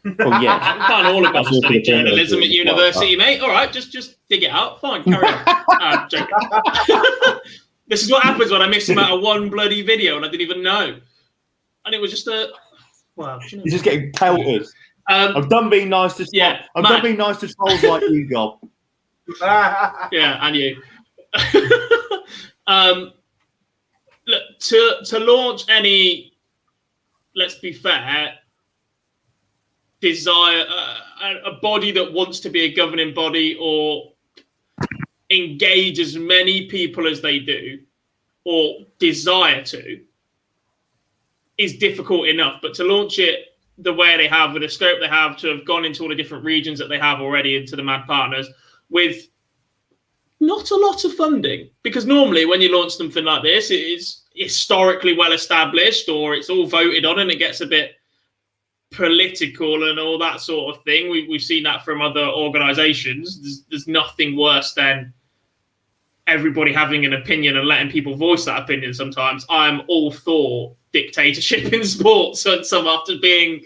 Well, yeah. We can't all have got to study journalism at university, mate. All right, just dig it out. Fine, carry on. Joking. This is what happens when I miss him out of one bloody video and I didn't even know. And it was just a... Well, You're just getting pelted. I'm done being nice to done being nice to trolls like you, Gob. Yeah, and you. Look, to launch any, let's be fair, desire a body that wants to be a governing body or engage as many people as they do or desire to is difficult enough. But to launch it the way they have, with the scope they have, to have gone into all the different regions that they have already into the Mad Partners with not a lot of funding, because normally when you launch something like this, it is historically well established or it's all voted on and it gets a bit political and all that sort of thing. We've seen that from other organizations. There's nothing worse than everybody having an opinion and letting people voice that opinion sometimes. I'm all for dictatorship in sports, and some after being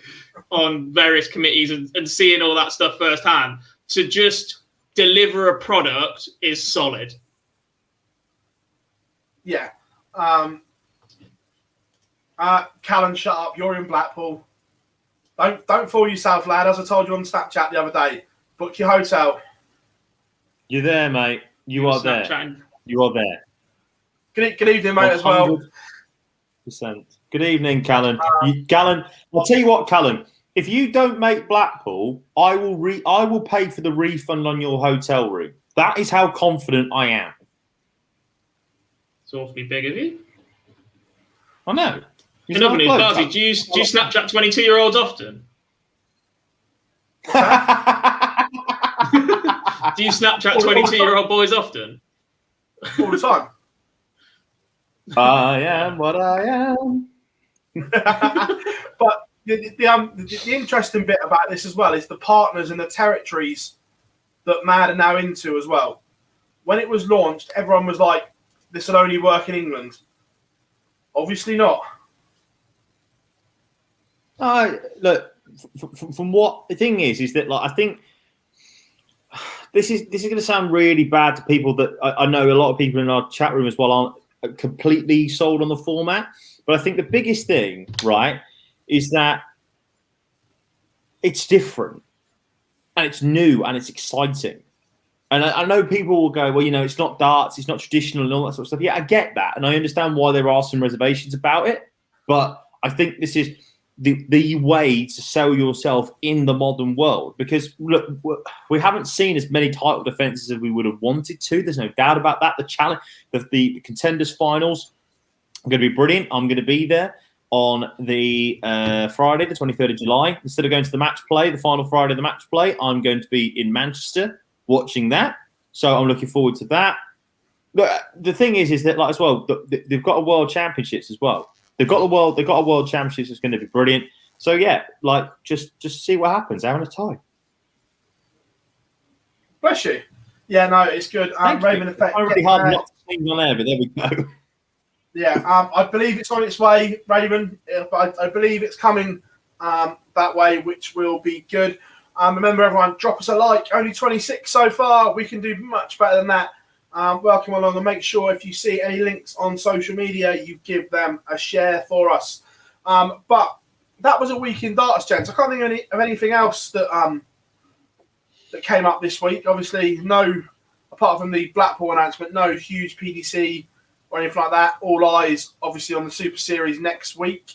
on various committees and seeing all that stuff firsthand, to just deliver a product is solid. Yeah. Callan, shut up. You're in Blackpool. Don't fool yourself, lad. As I told you on Snapchat the other day, book your hotel. You're there, mate. You are there. Snapchatting. You are there. Good evening, mate, as well. 100%. Good evening, Callan. Callan, I'll tell you what, Callan. If you don't make Blackpool, I will pay for the refund on your hotel room. That is how confident I am. It's awfully big of you. I know. He's In other news, not a bloke. Barty, do you Snapchat 22-year-olds often? Do you Snapchat 22-year-old boys often? All the time. I am what I am. But the interesting bit about this as well is the partners and the territories that Mad are now into as well. When it was launched, everyone was like, this will only work in England. Obviously not. Look, from what the thing is that like I think this is going to sound really bad to people that I know a lot of people in our chat room as well aren't completely sold on the format. But I think the biggest thing, right, is that it's different and it's new and it's exciting. And I know people will go, well, it's not darts, it's not traditional and all that sort of stuff. Yeah, I get that. And I understand why there are some reservations about it. But I think this is the way to sell yourself in the modern world. Because, look, we haven't seen as many title defenses as we would have wanted to. There's no doubt about that. The challenge, the contenders finals are going to be brilliant. I'm going to be there on the Friday, the 23rd of July. Instead of going to the match play, the final Friday of the match play, I'm going to be in Manchester watching that. So I'm looking forward to that. But the thing is that, like, as well, they've got a World Championships as well. They've got a World Championships that's going to be brilliant. So yeah, like just see what happens. Having a tie. Bless you. Yeah, no, it's good. Raven Effect. I'm really hard not to sing on air, but there we go. Yeah, I believe it's on its way, Raven. I believe it's coming that way, which will be good. Remember, everyone, drop us a like. Only 26 so far. We can do much better than that. Welcome along, and make sure if you see any links on social media, you give them a share for us. But that was a week in darts, gents. I can't think of anything else that that came up this week. Obviously, no, apart from the Blackpool announcement, no huge PDC or anything like that. All eyes, obviously, on the Super Series next week.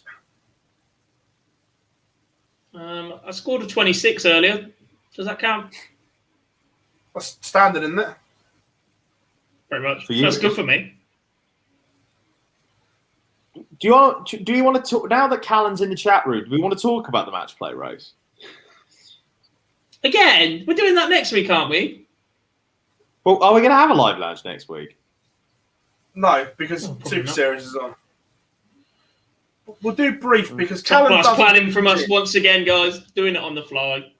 I scored a 26 earlier. Does that count? That's standard, isn't it? Very much. For you. That's good for me. Do you want to talk now that Callan's in the chat room? Do we want to talk about the match play race? Again, we're doing that next week, aren't we? Well, are we going to have a live lounge next week? No, because Super not. Series is on. We'll do brief because Top Callan class doesn't planning from us it. once again, guys. Doing it on the fly.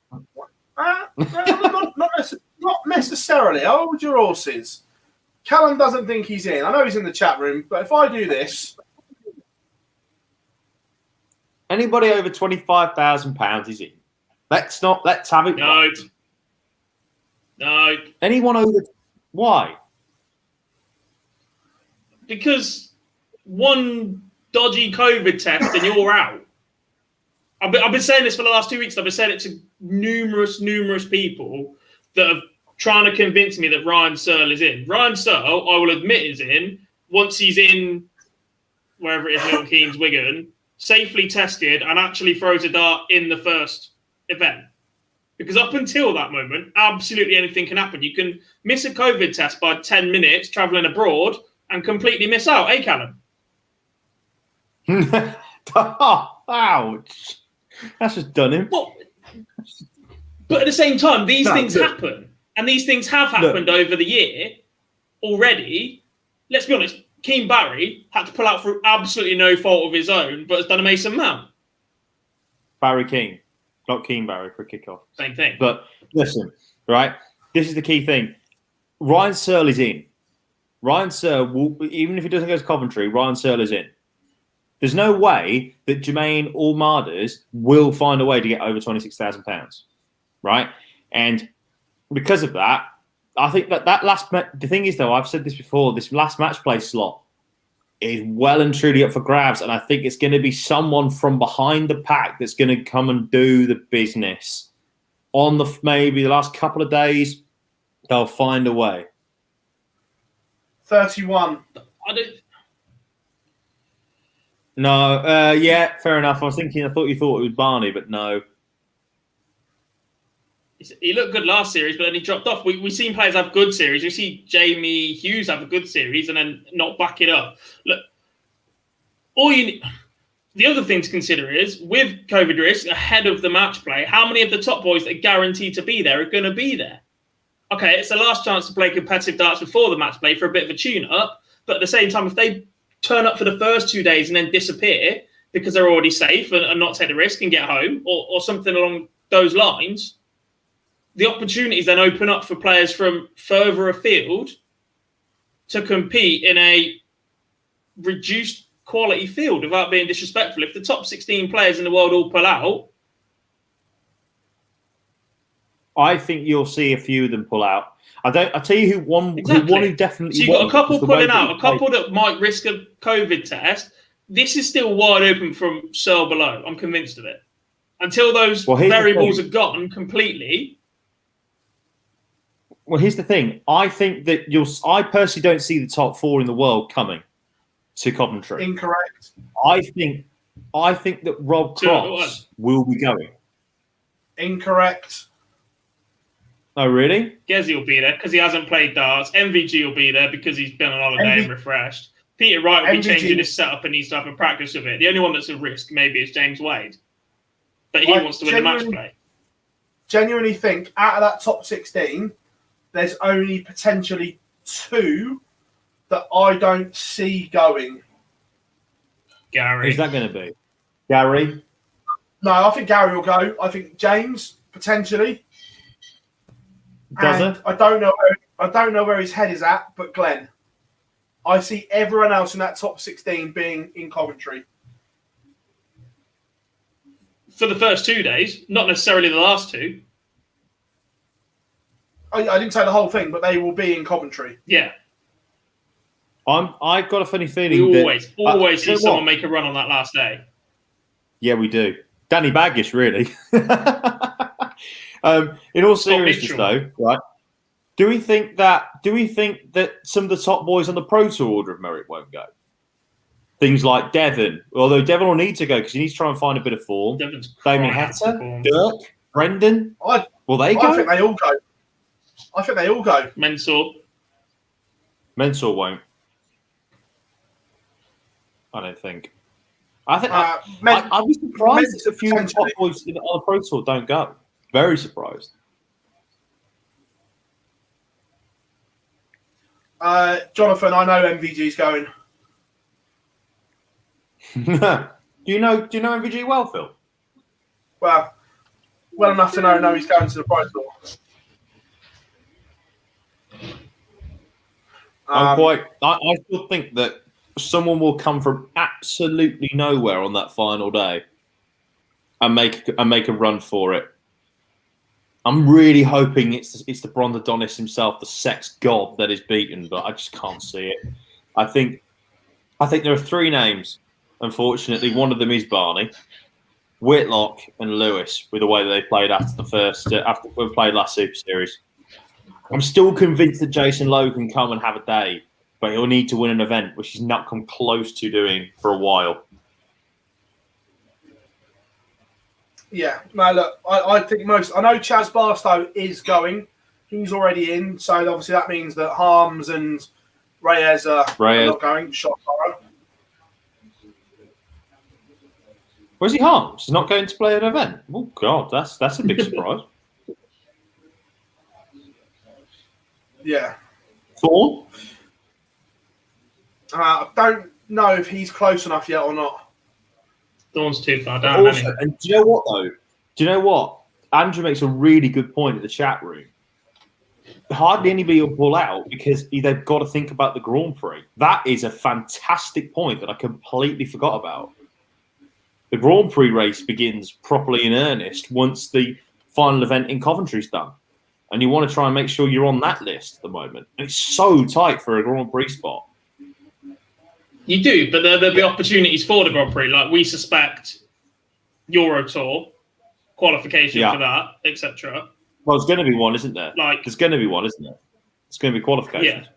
Not necessarily. I'll hold your horses. Callan doesn't think he's in. I know he's in the chat room, but if I do this, Anybody over £25,000 is in. Let's have it. No. No. Anyone over? Why? Because one dodgy COVID test and you're out. I've been saying this for the last 2 weeks. I've been saying it to numerous people that are trying to convince me that Ryan Searle is in. Ryan Searle, I will admit, is in. Once he's in wherever it is, Milton Keynes, Wigan, safely tested and actually throws a dart in the first event. Because up until that moment, absolutely anything can happen. You can miss a COVID test by 10 minutes travelling abroad and completely miss out. Eh, Callum? Oh, ouch. That's just done him. But at the same time, these things happen. And these things have happened over the year already. Let's be honest, Keane Barry had to pull out through absolutely no fault of his own, but has done a Mason Mount. Barry King, not Keane Barry for a kickoff. Same thing. But listen, right? This is the key thing. Ryan Searle is in. Ryan Searle, will, even if he doesn't go to Coventry, Ryan Searle is in. There's no way that Jermaine or Marders will find a way to get over £26,000, right? And because of that, I think that the thing is, though, I've said this before, this last match play slot is well and truly up for grabs, and I think it's going to be someone from behind the pack that's going to come and do the business. On maybe the last couple of days, they'll find a way. 31. I don't. No, yeah, fair enough. I thought you thought it was Barney, but no. He looked good last series, but then he dropped off. We've seen players have good series. We see Jamie Hughes have a good series and then not back it up. Look, the other thing to consider is, with COVID risk ahead of the match play, how many of the top boys that are guaranteed to be there are going to be there? Okay, it's the last chance to play competitive darts before the match play for a bit of a tune-up, but at the same time, if they turn up for the first 2 days and then disappear because they're already safe and not take the risk and get home, or something along those lines, the opportunities then open up for players from further afield to compete in a reduced quality field without being disrespectful. If the top 16 players in the world all pull out, I think you'll see a few of them pull out. I tell you one who definitely. So you've got a couple pulling out, a couple that might risk a COVID test. This is still wide open from Searle below. I'm convinced of it. Until those variables are gone completely. Well, here's the thing. I think that I personally don't see the top 4 in the world coming to Coventry. Incorrect. I think that Rob Cross will be going. Incorrect. Oh, really? Gezi will be there because he hasn't played darts. MVG will be there because he's been on holiday and refreshed. Peter Wright will be changing his setup and needs to have a practice of it. The only one that's a risk maybe is James Wade. But he wants to win the match play. Genuinely think out of that top 16, there's only potentially 2 that I don't see going. Gary. Who's that going to be? Gary? No, I think Gary will go. I think James, potentially. Does it? I don't know where his head is at, but Glenn. I see everyone else in that top 16 being in Coventry. For the first 2 days, not necessarily the last 2. I didn't say the whole thing, but they will be in Coventry. Yeah. I've got a funny feeling We always see someone what? make a run on that last day. Yeah, we do. Danny Baggish, really. In all seriousness, though, right? Do we think that some of the top boys on the Pro Tour order of merit won't go? Things like Devon, although Devon will need to go because he needs to try and find a bit of form. Damien Hector, Dirk, Brendan. Will they go? I think they all go. I think they all go. Mensah won't. I don't think. I think I'd be surprised if a few of the top boys on the Pro Tour don't go. Very surprised. Jonathan, I know MVG's going. Do you know MVG well, Phil? Well enough to know he's going to the Pro Tour. I still think that someone will come from absolutely nowhere on that final day and make a run for it. I'm really hoping it's the Bronze Adonis himself, the sex god that is beaten, but I just can't see it. I think there are 3 names. Unfortunately, one of them is Barney, Whitlock, and Lewis. With the way that they played after we played last Super Series, I'm still convinced that Jason Lowe can come and have a day, but he'll need to win an event, which he's not come close to doing for a while. Yeah, no, look, I think I know Chaz Barstow is going. He's already in, so obviously that means that Harms and Reyes are not going. Shot fire. Where's he, Harms? He's not going to play an event? Oh, God, that's a big surprise. Yeah. Thorn? I don't know if he's close enough yet or not. Thorn's too far down, Also, and do you know what, though? Do you know what? Andrew makes a really good point in the chat room. Hardly anybody will pull out because they've got to think about the Grand Prix. That is a fantastic point that I completely forgot about. The Grand Prix race begins properly in earnest once the final event in Coventry's done. And you want to try and make sure you're on that list at the moment. And it's so tight for a Grand Prix spot. You do, but there'll be opportunities for the Grand Prix. Like we suspect Euro Tour qualification for that, etc. Well, there's going to be one, isn't there? Like there's going to be one, isn't there? It's going to be qualifications.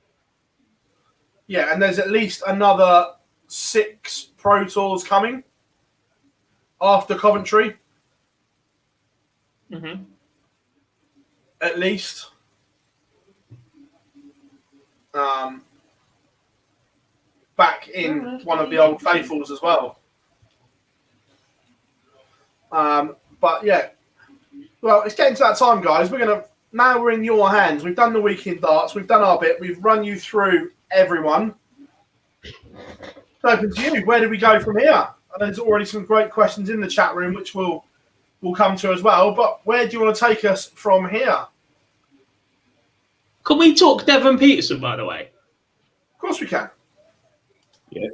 Yeah, and there's at least another 6 Pro Tours coming after Coventry. Mm-hmm. At least. Back in one of the old faithfuls as well. But yeah, well, it's getting to that time, guys. Now we're in your hands. We've done the week in darts. We've done our bit. We've run you through everyone. It's open to you. Where do we go from here? And there's already some great questions in the chat room, which we'll come to as well. But where do you want to take us from here? Can we talk Devon Peterson, by the way? Of course we can. Yeah,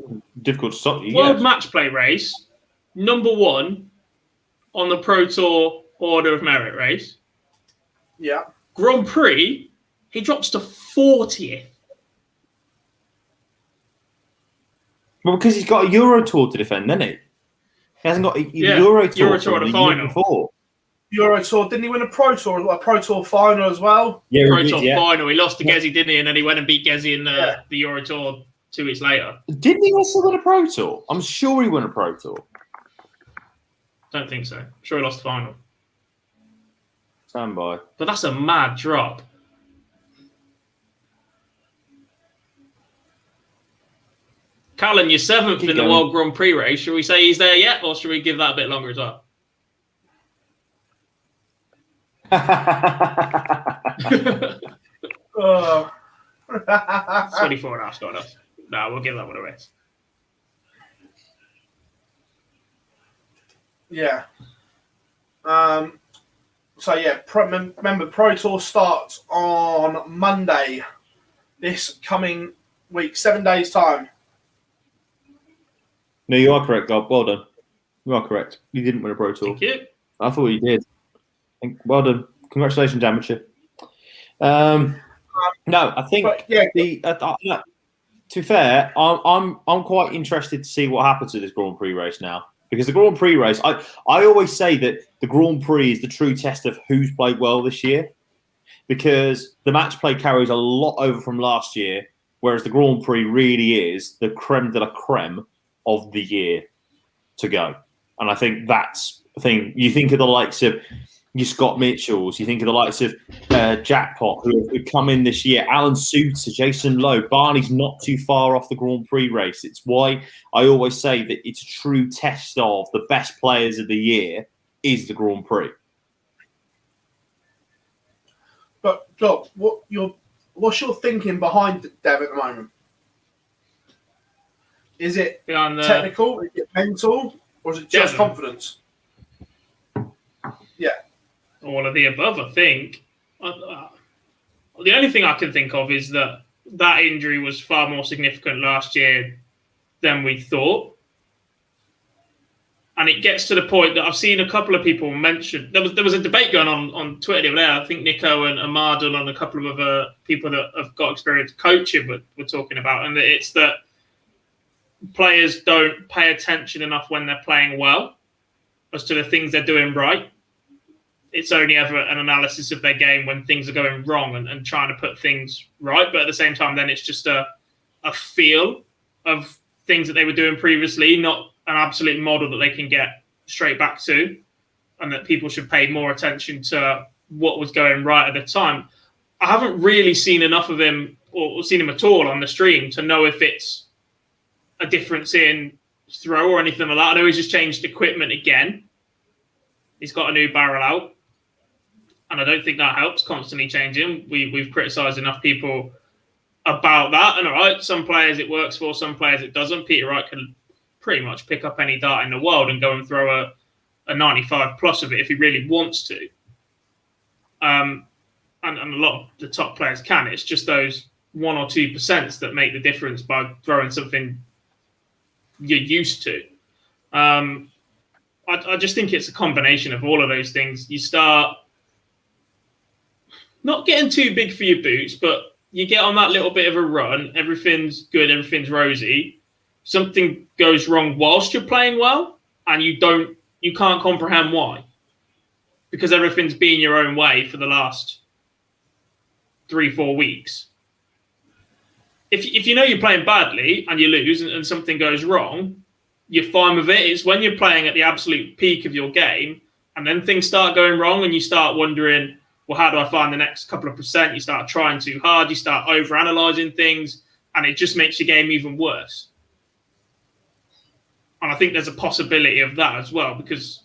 difficult to stop you. World Match Play race, number 1 on the Pro Tour Order of Merit race. Yeah. Grand Prix, he drops to 40th. Well, because he's got a Euro Tour to defend, doesn't he? He hasn't got a Euro Tour Euro Tour at the final. Before. Euro Tour, didn't he win a Pro Tour final as well? Yeah, Pro Tour final. He lost to Gezi, didn't he? And then he went and beat Gezi in the Euro Tour 2 weeks later. Didn't he also win a Pro Tour? I'm sure he won a Pro Tour. Don't think so. I'm sure he lost the final. Stand by. But that's a mad drop. Callan, you're 7th in the World Grand Prix race. Should we say he's there yet, or should we give that a bit longer as well? Oh. 24 and a half, not enough. No, we'll give that one a rest. Yeah. Remember, Pro Tour starts on Monday this coming week, 7 days' time. No, you are correct, Gob. Well done. You are correct. You didn't win a Pro Tour. Thank you. I thought you did. Well done. Congratulations, amateur. No, I think to be fair, I'm quite interested to see what happens to this Grand Prix race now. Because the Grand Prix race, I always say that the Grand Prix is the true test of who's played well this year. Because the match play carries a lot over from last year, whereas the Grand Prix really is the creme de la creme of the year to go. And I think that's the thing. You think of the likes of your Scott Mitchells, you think of the likes of Jackpot, who have come in this year, Alan Suter, Jason Lowe, Barney's not too far off the Grand Prix race. It's why I always say that it's a true test of the best players of the year is the Grand Prix. But look, what's your thinking behind Dev at the moment? Is it technical? Is it mental? Or is it just confidence? Yeah. All of the above, I think. The only thing I can think of is that injury was far more significant last year than we thought. And it gets to the point that I've seen a couple of people mention. There was a debate going on Twitter the other day. I think Nico and Amadon and a couple of other people that have got experience coaching were talking about. And it's that players don't pay attention enough when they're playing well as to the things they're doing right. It's only ever an analysis of their game when things are going wrong and trying to put things right. But at the same time, then it's just a feel of things that they were doing previously, not an absolute model that they can get straight back to, and that people should pay more attention to what was going right at the time. I haven't really seen enough of him or seen him at all on the stream to know if it's a difference in throw or anything like that. I know he's just changed equipment again. He's got a new barrel out. And I don't think that helps constantly changing. We've criticised enough people about that. And all right, some players it works for, some players it doesn't. Peter Wright can pretty much pick up any dart in the world and go and throw a 95 plus of it if he really wants to. And a lot of the top players can. It's just those 1 or 2% that make the difference by throwing something you're used to. I just think it's a combination of all of those things. You start not getting too big for your boots, but you get on that little bit of a run. Everything's good. Everything's rosy. something goes wrong whilst you're playing well, and you can't comprehend why, because everything's been your own way for the last 3-4 weeks. If you know you're playing badly and you lose and something goes wrong, you're fine with it. It's when you're playing at the absolute peak of your game and then things start going wrong and you start wondering, well, how do I find the next couple of percent? You start trying too hard, you start overanalyzing things, and it just makes your game even worse. And I think there's a possibility of that as well, because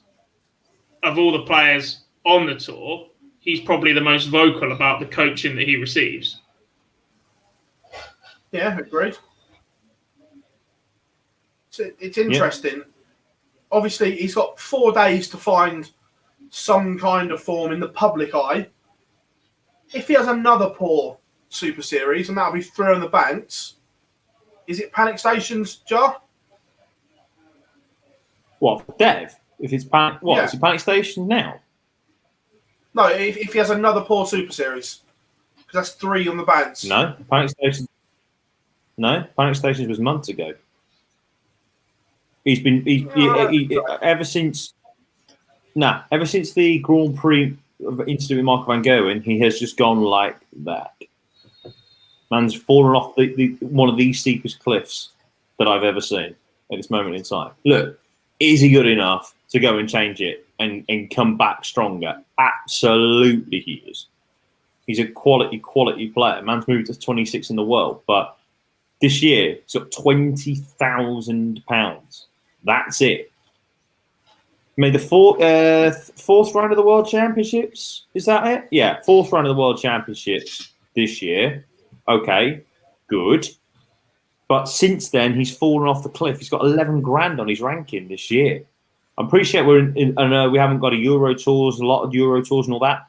of all the players on the tour, he's probably the most vocal about the coaching that he receives. Yeah, agreed. It's interesting. Yeah. Obviously, he's got 4 days to find some kind of form in the public eye. If he has another poor Super Series, and that'll be 3 on the banks, is it panic stations, Jar? What, for Dev? If it's panic, what? Yeah. Is it panic stations now? No, if he has another poor Super Series, because that's 3 on the banks. No, panic stations. No, panic stations was months ago. He's been ever since the Grand Prix incident with Michael Van Gerwen, he has just gone like that. Man's fallen off one of the steepest cliffs that I've ever seen at this moment in time. Look, is he good enough to go and change it and come back stronger? Absolutely he is. He's a quality player. Man's moved to 26 in the world, but this year he's got £20,000. That's it. Made the fourth round of the World Championships. Is that it? Yeah, 4th round of the World Championships this year. Okay, good. But since then, he's fallen off the cliff. He's got 11 grand on his ranking this year. I'm pretty sure I know we haven't got a Euro Tours, a lot of Euro Tours and all that.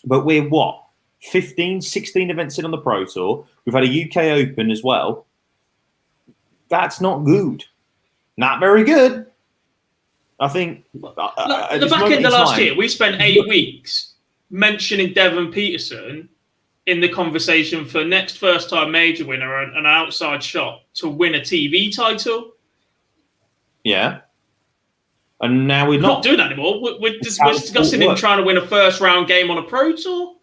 But we're what? 15, 16 events in on the Pro Tour. We've had a UK Open as well. That's not good. Not very good. I think the back end of last year, we spent 8 weeks mentioning Devon Peterson in the conversation for next first-time major winner and an outside shot to win a TV title. Yeah. And now we're not doing that anymore. We're discussing him trying to win a first-round game on a Pro Tour.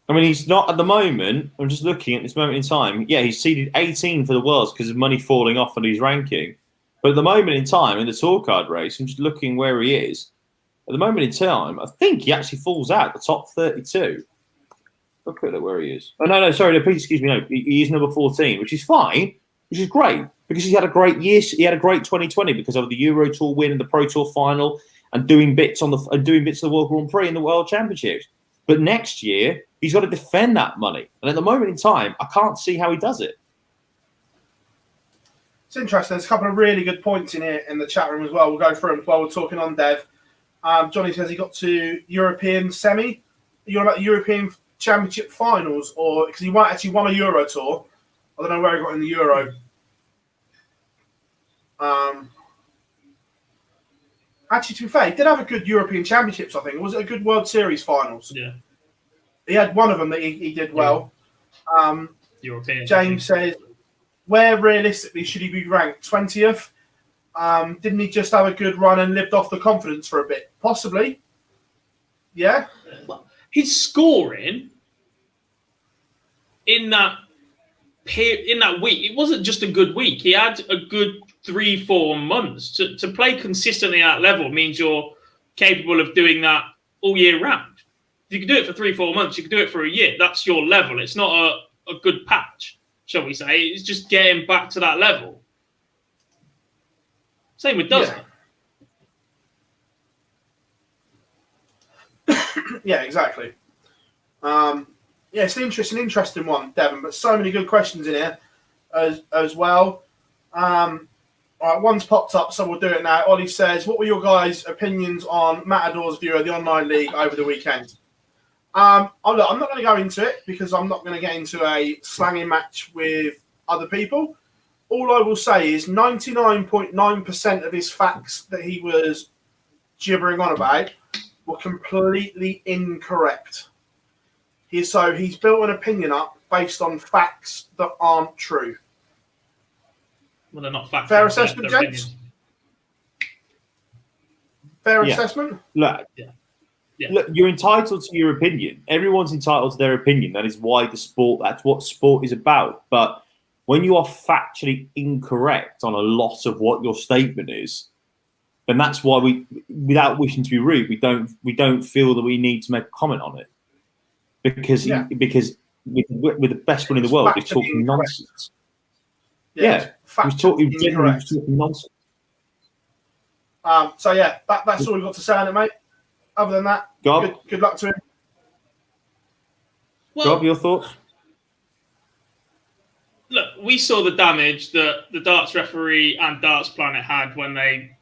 I mean, he's not at the moment. I'm just looking at this moment in time. Yeah, he's seeded 18 for the Worlds because of money falling off on his ranking. But at the moment in time, in the tour card race, I'm just looking where he is. At the moment in time, I think he actually falls out the top 32. Look at where he is. Oh, no, sorry. No, please excuse me. No, he is number 14, which is fine, which is great because he had a great year. He had a great 2020 because of the Euro Tour win and the Pro Tour final and doing bits of the World Grand Prix and the World Championships. But next year, he's got to defend that money. And at the moment in time, I can't see how he does it. It's interesting. There's a couple of really good points in here in the chat room as well. We'll go through them while we're talking on Dev. Johnny says he got to European semi. You're about the European Championship finals, or because he actually won a Euro Tour. I don't know where he got in the Euro. Actually, to be fair, he did have a good European Championships, I think. Was it a good World Series finals? Yeah. He had one of them that he did well. European. James says, where realistically should he be ranked? 20th? Didn't he just have a good run and lived off the confidence for a bit? Possibly. Yeah. Well, his scoring in that week, it wasn't just a good week. He had a good 3-4 months. To play consistently at that level means you're capable of doing that all year round. If you can do it for 3-4 months, you can do it for a year. That's your level. It's not a good patch, shall we say. It's just getting back to that level. Same with Dustin. Yeah, exactly. It's an interesting one, Devon, but so many good questions in here as well. All right, one's popped up, so we'll do it now. Ollie says, what were your guys' opinions on Matador's view of the online league over the weekend? I'm not going to go into it because I'm not going to get into a slanging match with other people. All I will say is 99.9% of his facts that he was gibbering on about were completely incorrect. He's built an opinion up based on facts that aren't true. Well, they're not factual. Fair assessment, they're gents? Fair Yeah. assessment? Look, Yeah. look, you're entitled to your opinion. Everyone's entitled to their opinion. That is why that's what sport is about. But when you are factually incorrect on a lot of what your statement is, then that's why we, without wishing to be rude, we don't feel that we need to make a comment on it. Because with the best one in the world, he's talking nonsense. Yeah, he was talking nonsense. So yeah, that's all we've got to say on it, mate. Other than that, good luck to him. Well, Gob, your thoughts? Look, we saw the damage that the darts referee and Darts Planet had when they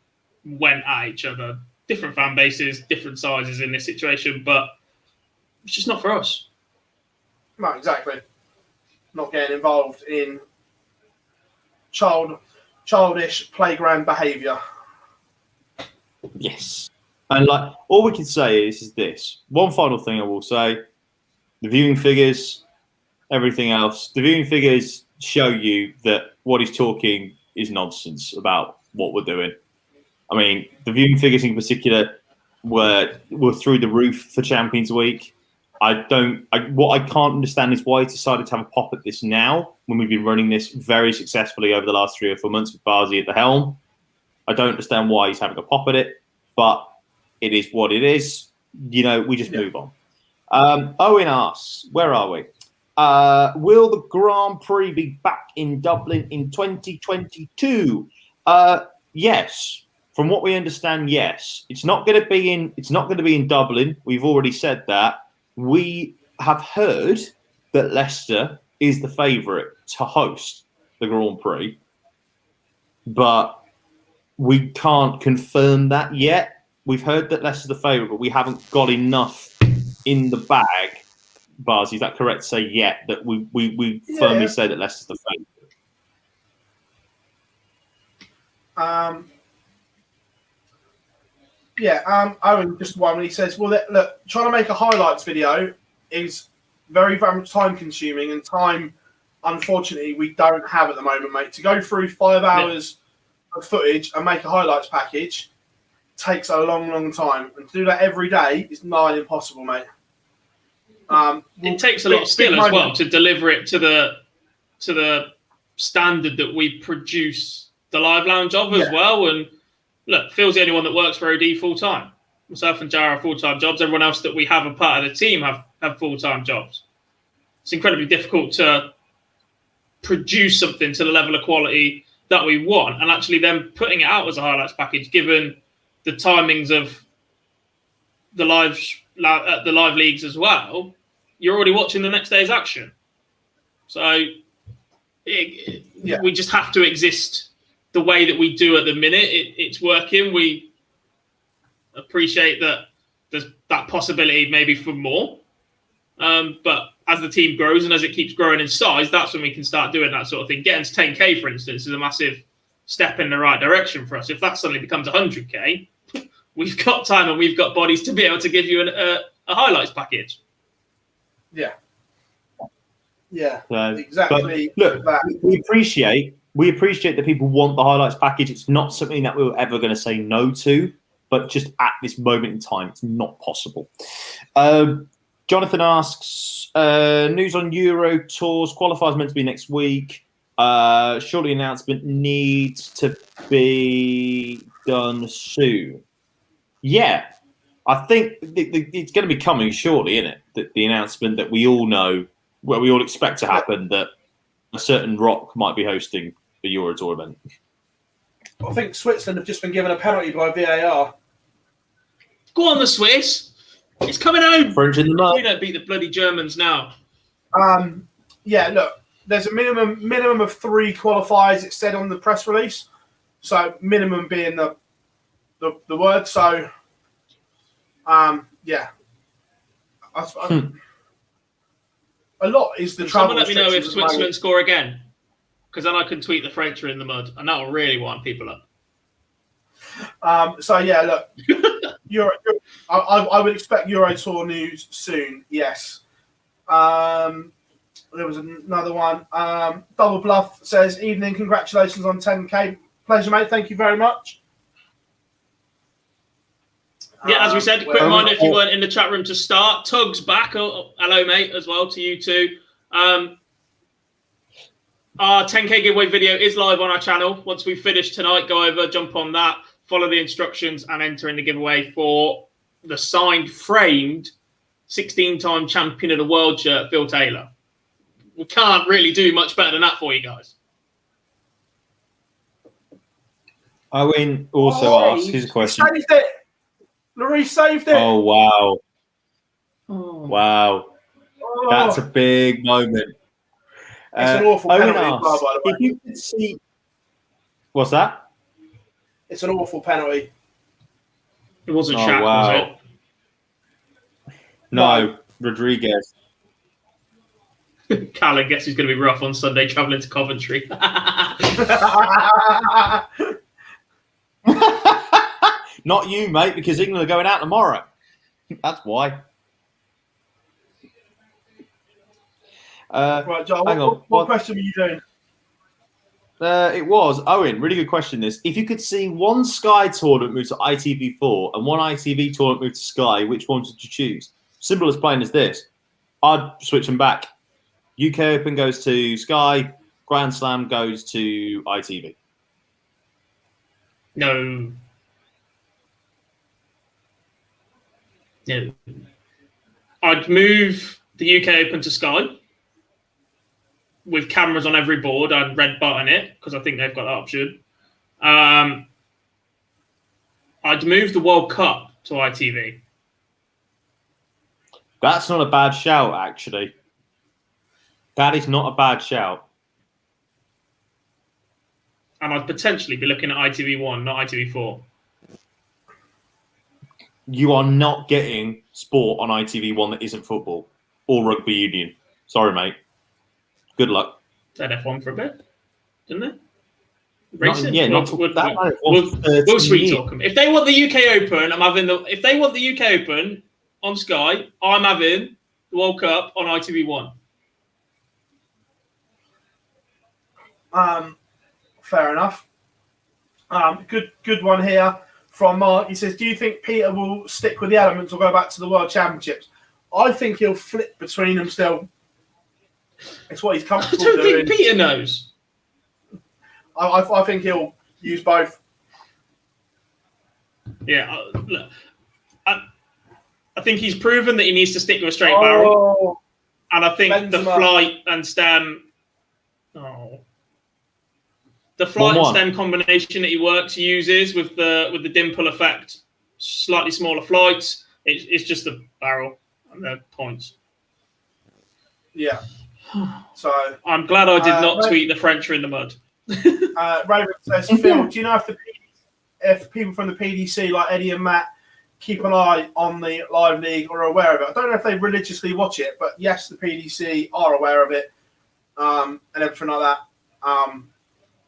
went at each other. Different fan bases, different sizes in this situation, but it's just not for us. No, exactly. Not getting involved in childish playground behaviour. Yes. And like all we can say is this. One final thing I will say. The viewing figures, everything else. The viewing figures show you that what he's talking is nonsense about what we're doing. I mean, the viewing figures in particular were through the roof for Champions Week. What I can't understand is why he decided to have a pop at this now when we've been running this very successfully over the last 3 or 4 months with Barzi at the helm. I don't understand why he's having a pop at it, but it is what it is. You know, we just move on. Owen asks, where are we? Will the Grand Prix be back in Dublin in 2022? Yes. From what we understand, yes. It's not going to be in Dublin. We've already said that. We have heard that Leicester is the favourite to host the Grand Prix, but we can't confirm that yet. We've heard that Leicester's the favourite, but we haven't got enough in the bag. Bars, is that correct to say yet that we firmly say that Leicester's the favourite? Owen just one when he says, well, look, trying to make a highlights video is very, very much time consuming, and time, unfortunately, we don't have at the moment, mate. To go through 5 hours of footage and make a highlights package takes a long, long time. And to do that every day is nigh impossible, mate. It takes a lot of skill as well to deliver it to the standard that we produce the live lounge of as well. And look, Phil's the only one that works for OD full time. Myself and Jar are full time jobs. Everyone else that we have a part of the team have full time jobs. It's incredibly difficult to produce something to the level of quality that we want, and actually then putting it out as a highlights package, given the timings of the live leagues as well. You're already watching the next day's action, so we just have to exist the way that we do at the minute. It's working. We appreciate that there's that possibility maybe for more, but as the team grows and as it keeps growing in size, that's when we can start doing that sort of thing. Getting to 10K, for instance, is a massive step in the right direction for us. If that suddenly becomes 100K, we've got time and we've got bodies to be able to give you a highlights package. Exactly. Look, we appreciate that people want the highlights package. It's not something that we were ever going to say no to, but just at this moment in time, it's not possible. Jonathan asks, news on Euro Tours. Qualifiers meant to be next week. Surely announcement needs to be done soon. Yeah, I think it's going to be coming shortly, isn't it? The announcement that we all know, well, we all expect to happen, that a certain rock might be hosting the Euro Tour event. I think Switzerland have just been given a penalty by VAR. Go on, the Swiss. It's coming home. French in the mud. We don't beat the bloody Germans now. Look, there's a minimum of 3 qualifiers, it said on the press release. So minimum being the word. So a lot is the travel. Someone let me know if Switzerland score again, because then I can tweet the French are in the mud, and that will really wind people up. Look, I would expect Euro Tour news soon. Yes. there was another one. Double Bluff says, evening, congratulations on 10K. Pleasure, mate. Thank you very much. Yeah, as we said, quick well, reminder if you weren't in the chat room to start. Tug's back. Oh, hello, mate, as well to you too. Our 10K giveaway video is live on our channel. Once we finish tonight, go over, jump on that, follow the instructions, and enter in the giveaway for the signed, framed 16-time champion of the world shirt, Phill Taylor. We can't really do much better than that for you guys. Owen also asked his question. Saved it. Larry saved it. Oh, wow. Oh. Wow. Oh. That's a big moment. It's an awful Owen penalty, asks, by the way. if you could see... What's that? It's an awful penalty. It wasn't Oh, Shaq, wow. was it? No, Rodriguez. Callum guess he's going to be rough on Sunday travelling to Coventry. Not you, mate, because England are going out tomorrow. That's why. Right, John, hang on. what question were you doing? It was Owen. Really good question. This: if you could see one Sky tournament move to ITV4 and one ITV tournament move to Sky, which one would you choose? Simple as plain as this. I'd switch them back. UK Open goes to Sky. Grand Slam goes to ITV. No. No. I'd move the UK Open to Sky with cameras on every board. I'd red button it because I think they've got that option. I'd move the World Cup to ITV. That's not a bad shout, actually. That is not a bad shout. And I'd potentially be looking at ITV1, not ITV4. You are not getting sport on ITV1 that isn't football or rugby union. Sorry, mate. Good luck. They had F1 for a bit, didn't they? Not, Racing. yeah, not We'll sweet talk them. If they want the UK Open, I'm having the. If they want the UK Open on Sky, I'm having the World Cup on ITV1. Fair enough. Good one here from Mark. He says, do you think Peter will stick with the elements or go back to the World Championships? I think he'll flip between them still. It's what he's I comfortable don't doing. think Peter knows. I think he'll use both. Yeah, look, I think he's proven that he needs to stick with a straight barrel. And I think the Benzema. flight and stem... The flight and stem combination that he uses with the dimple effect, slightly smaller flights, it's just the barrel and the points. Yeah. So I'm glad I did not tweet the French are in the mud. Raven says, Phil, do you know if people from the PDC like Eddie and Matt keep an eye on the live league or are aware of it? I don't know if they religiously watch it, but yes, the PDC are aware of it and everything like that.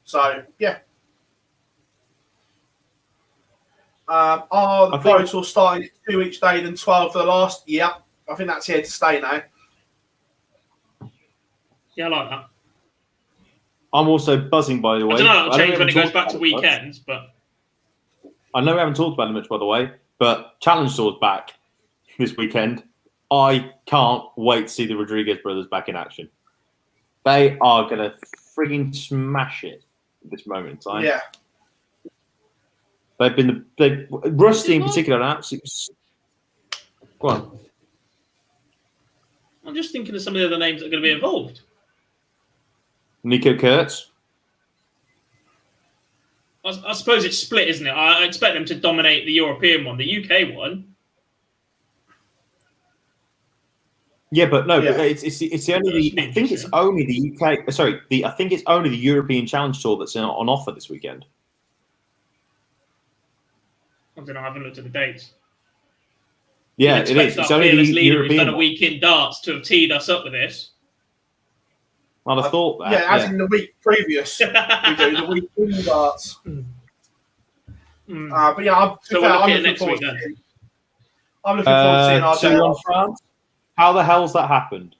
So, yeah. Are the totals starting at 2 each day, then 12 for the last? Yeah, I think that's here to stay now. Yeah, I like that. I'm also buzzing, by the way. I don't know, it'll change when it goes back to weekends, but... I know we haven't talked about it much, by the way, but Challenge Tour's back this weekend. I can't wait to see the Rodriguez brothers back in action. They are going to frigging smash it at this moment in time. Yeah. Rusty in particular, an absolute... Go on. I'm just thinking of some of the other names that are going to be involved. Nico Kurtz. I suppose it's split, isn't it? I expect them to dominate the European one. The UK one. Yeah, but no, Yeah. but it's only the. I think it's only the UK. Sorry, I think it's only the European Challenge Tour that's on offer this weekend. I don't know. I haven't looked at the dates. Yeah, it is. It's only the leader who's done European a week in darts to have teed us up with this. I'd have thought that. Yeah, as in the week previous. We do the week in darts. But yeah, I'm looking forward to seeing. I'm looking forward to seeing our on France. How the hell's that happened?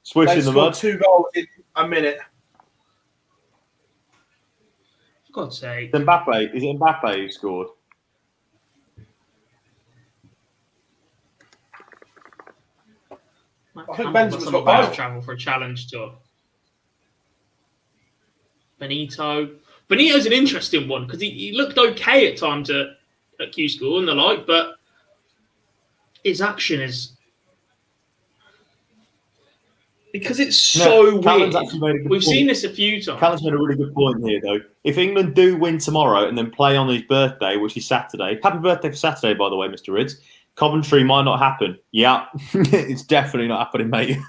Swish They in the scored mud. 2 goals in a minute. For God's sake. Mbappe. Is it Mbappe who scored? I think Benzema's got both. Travel for a challenge tour. Benito's an interesting one because he looked okay at times at Q School and the like, but his action is because it's so Callum's weird. actually made a good We've point. seen this a few times. Callum's made a really good point here, though. If England do win tomorrow and then play on his birthday, which is Saturday, happy birthday for Saturday, by the way, Mr. Ridds. Coventry might not happen. Yeah, it's definitely not happening, mate.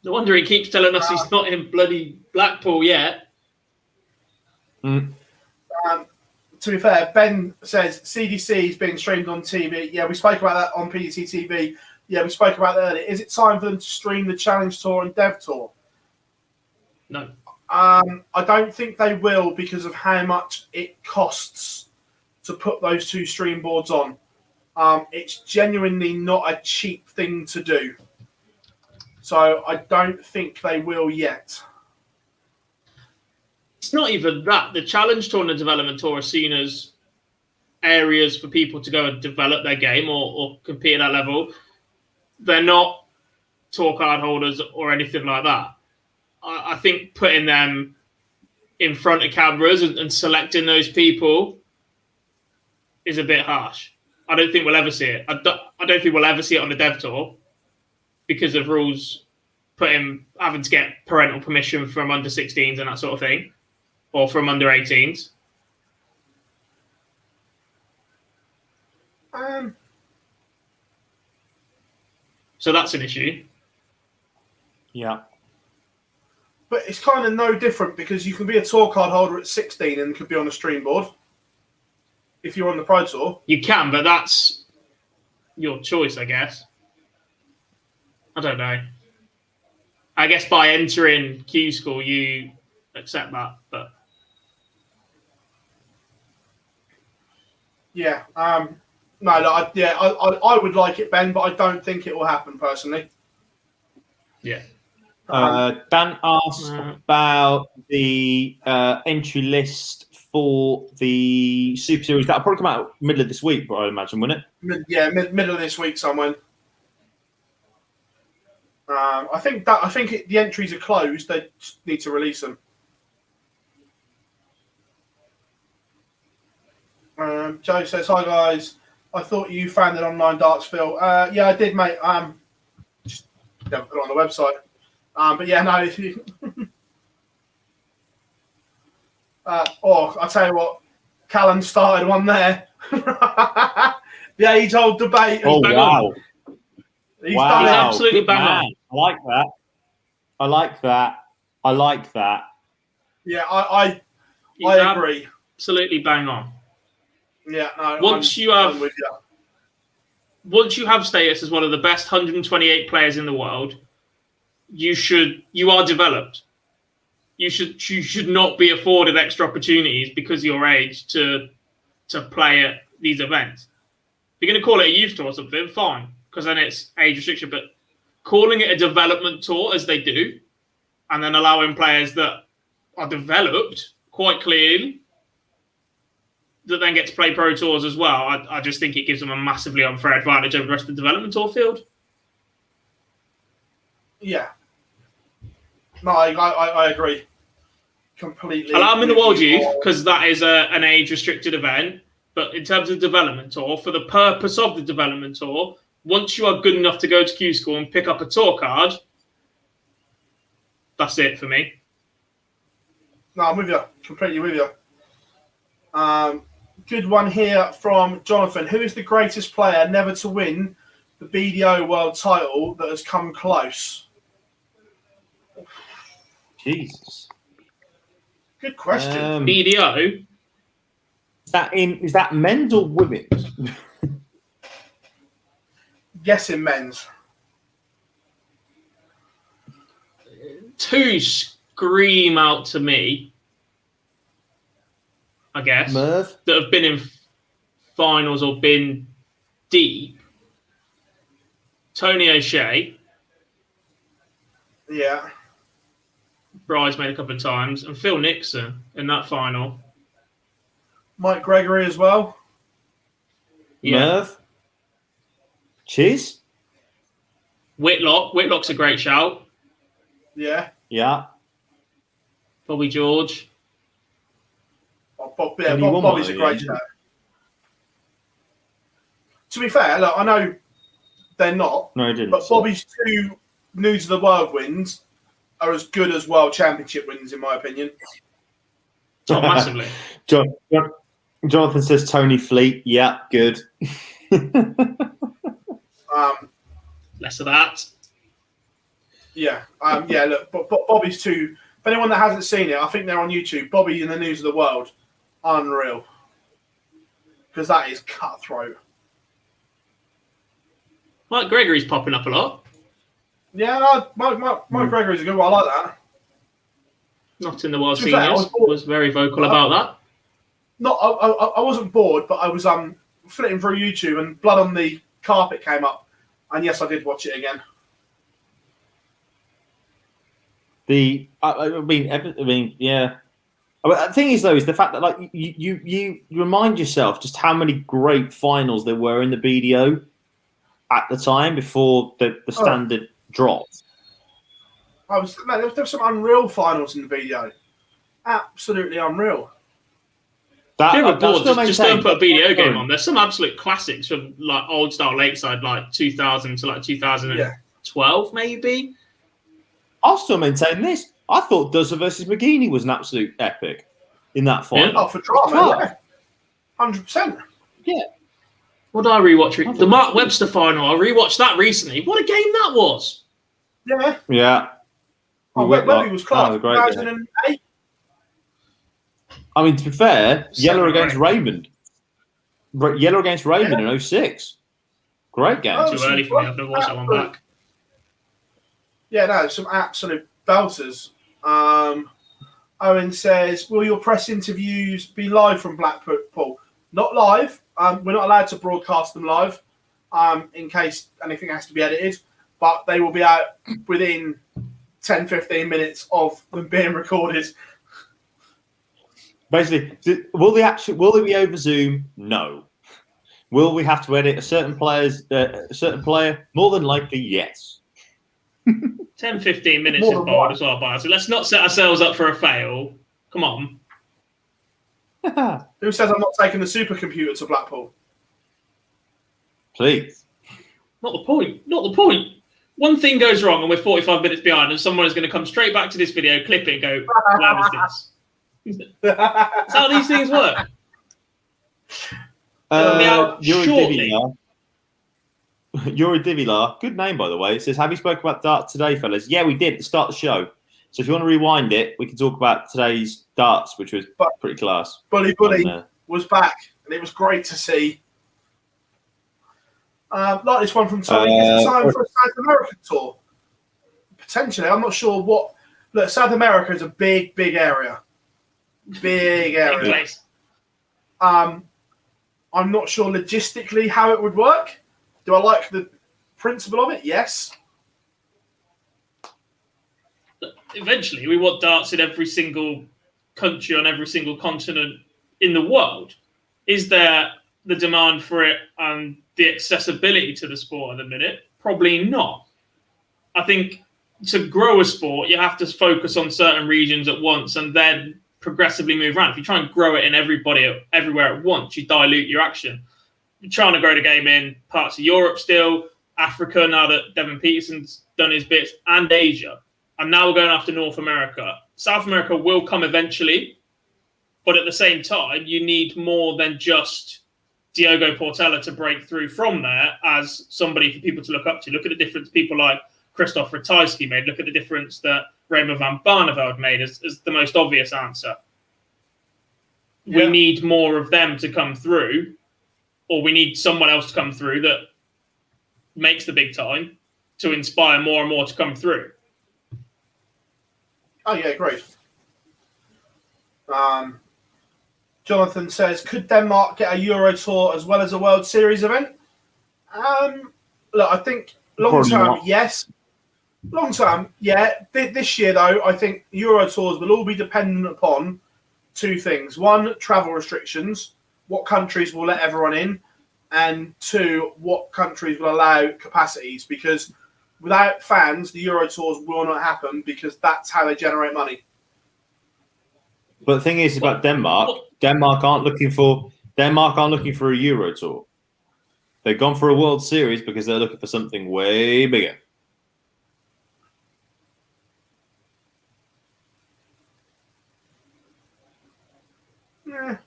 No wonder he keeps telling us he's not in bloody Blackpool yet. To be fair, Ben says CDC is being streamed on TV. Yeah, we spoke about that on PDC TV. Yeah, we spoke about that earlier. Is it time for them to stream the Challenge Tour and Dev Tour? No. I don't think they will because of how much it costs to put those 2 stream boards on. It's genuinely not a cheap thing to do. So I don't think they will yet. It's not even that. The Challenge Tour and the Development Tour are seen as areas for people to go and develop their game or compete at that level. They're not tour card holders or anything like that. I think putting them in front of cameras and selecting those people is a bit harsh. I don't think we'll ever see it. I don't think we'll ever see it on the Dev Tour because of rules having to get parental permission from under 16s and that sort of thing, or from under 18s. So that's an issue. Yeah. But it's kind of no different because you can be a tour card holder at 16 and could be on a stream board if you're on the Pro Tour. You can, but that's your choice, I guess. I don't know. I guess by entering Q School, you accept that, but yeah, I would like it, Ben, but I don't think it will happen personally. yeah. Dan asked about the entry list for the Super Series. That'll probably come out middle of this week, I imagine, wouldn't it? Middle of this week, somewhere. I think the entries are closed. They just need to release them. Joe says, "Hi guys, I thought you founded online darts, Phill." Yeah, I did, mate. Just don't put it on the website. But yeah, no. I'll tell you what, Callum started one there. The age-old debate. Oh wow! He's wow. done it. Absolutely Good bang man. on. I like that. I like that. I like that. Yeah, I He's agree. Absolutely bang on. Yeah, no. Once you have status as one of the best 128 players in the world, you are developed. You should not be afforded extra opportunities because of your age to play at these events. If you're going to call it a youth tour or something, fine, because then it's age restriction. But calling it a development tour, as they do, and then allowing players that are developed quite clearly that then get to play pro tours as well, I just think it gives them a massively unfair advantage over the rest of the development tour field. Yeah. No, I agree. Completely. Allow them in the World Youth, because that is an age-restricted event. But in terms of development tour, for the purpose of the development tour, once you are good enough to go to Q School and pick up a tour card, that's it for me. No, I'm with you. Completely with you. Good one here from Jonathan. Who is the greatest player never to win the BDO world title that has come close? Jesus. Good question. BDO? Is that men's or women's? Guessing men's. Two scream out to me, I guess, Merv? that have been in finals or been deep. Tony O'Shea, Yeah. bridesmaid a couple of times, and Phill Nixon in that final. Mike Gregory as well. Yeah. Merv. Cheers. Whitlock. Whitlock's a great shout. Yeah. Yeah. Bobby George. Bobby's a great shout. To be fair, look, I know they're not. No, I didn't. But Bobby's 2 News of the World wins are as good as World Championship wins, in my opinion. Oh, massively. Jonathan says Tony Fleet. Yeah, good. Less of that. Yeah. Look, Bobby's 2. For anyone that hasn't seen it, I think they're on YouTube. Bobby in the News of the World. Unreal. Because that is cutthroat. Mike Gregory's popping up a lot. Yeah, Mike Gregory's a good one. I like that. Not in the World To be fair, Seniors. Was very vocal about that. I wasn't bored, but I was flitting through YouTube and Blood on the Carpet came up. And yes, I did watch it again. I mean, yeah. But the thing is, though, is the fact that like you remind yourself just how many great finals there were in the BDO at the time before the standard dropped. There were some unreal finals in the BDO. Absolutely unreal. If you're bored, still just go and put a BDO game Sorry. on. There's some absolute classics from like old style Lakeside, like 2000 to like 2012, maybe. I'll still maintain this. I thought Duzza versus McGeaney was an absolute epic in that final. Oh, for drama, yeah. 100%. Yeah. What did I rewatch? The Mark Webster final. I rewatched that recently. What a game that was! Yeah. Yeah. Webby was class. That was a great game. 2008. I mean, to be fair, Yellow against Raymond. Yellow against Raymond in 06. Great game. Oh, Too early for me. I've never watched that one back. Yeah, no, some absolute belters. Owen says, will your press interviews be live from Blackpool? Not live. We're not allowed to broadcast them live in case anything has to be edited, but they will be out within 10, 15 minutes of them being recorded. Basically, will they be over Zoom? No. Will we have to edit a certain player? More than likely, yes. 10, 15 minutes is bold as well, but so let's not set ourselves up for a fail. Come on. Who says I'm not taking the supercomputer to Blackpool? Please. Not the point. Not the point. One thing goes wrong and we're 45 minutes behind and someone is going to come straight back to this video, clip it and go, where was this? That's how these things work. You're a Divilar. Good name, by the way. It says, have you spoken about darts today, fellas? Yeah, we did at the start of the show. So if you want to rewind it, we can talk about today's darts, which was pretty class. Bully was back, and it was great to see. Like this one from Tommy, is it time for a South American tour? Potentially. I'm not sure what... Look, South America is a big, big area. Big area. Big place. I'm not sure logistically how it would work. Do I like the principle of it? Yes. Eventually, we want darts in every single country on every single continent in the world. Is there the demand for it and the accessibility to the sport at the minute? Probably not. I think to grow a sport, you have to focus on certain regions at once and then progressively move around. If you try and grow it in everywhere at once, you dilute your action. You're trying to grow the game in parts of Europe still, Africa now that Devin Peterson's done his bits, and Asia. And now we're going after North America. South America will come eventually, but at the same time, you need more than just Diogo Portela to break through from there as somebody for people to look up to. Look at the difference people like Christoph Ratajski made. Look at the difference that Raymond van Barneveld made as the most obvious answer. Yeah. We need more of them to come through, or we need someone else to come through that makes the big time to inspire more and more to come through. Oh, yeah, great. Jonathan says, could Denmark get a Euro Tour as well as a World Series event? Look, I think Long Probably term, not. yes. Long term, yeah. This year, though, I think Euro tours will all be dependent upon two things. One, travel restrictions. What countries will let everyone in? And two, what countries will allow capacities? Because without fans, the Euro tours will not happen because that's how they generate money. But the thing is about Denmark. Denmark aren't looking for a Euro tour. They've gone for a World Series because they're looking for something way bigger. Yeah.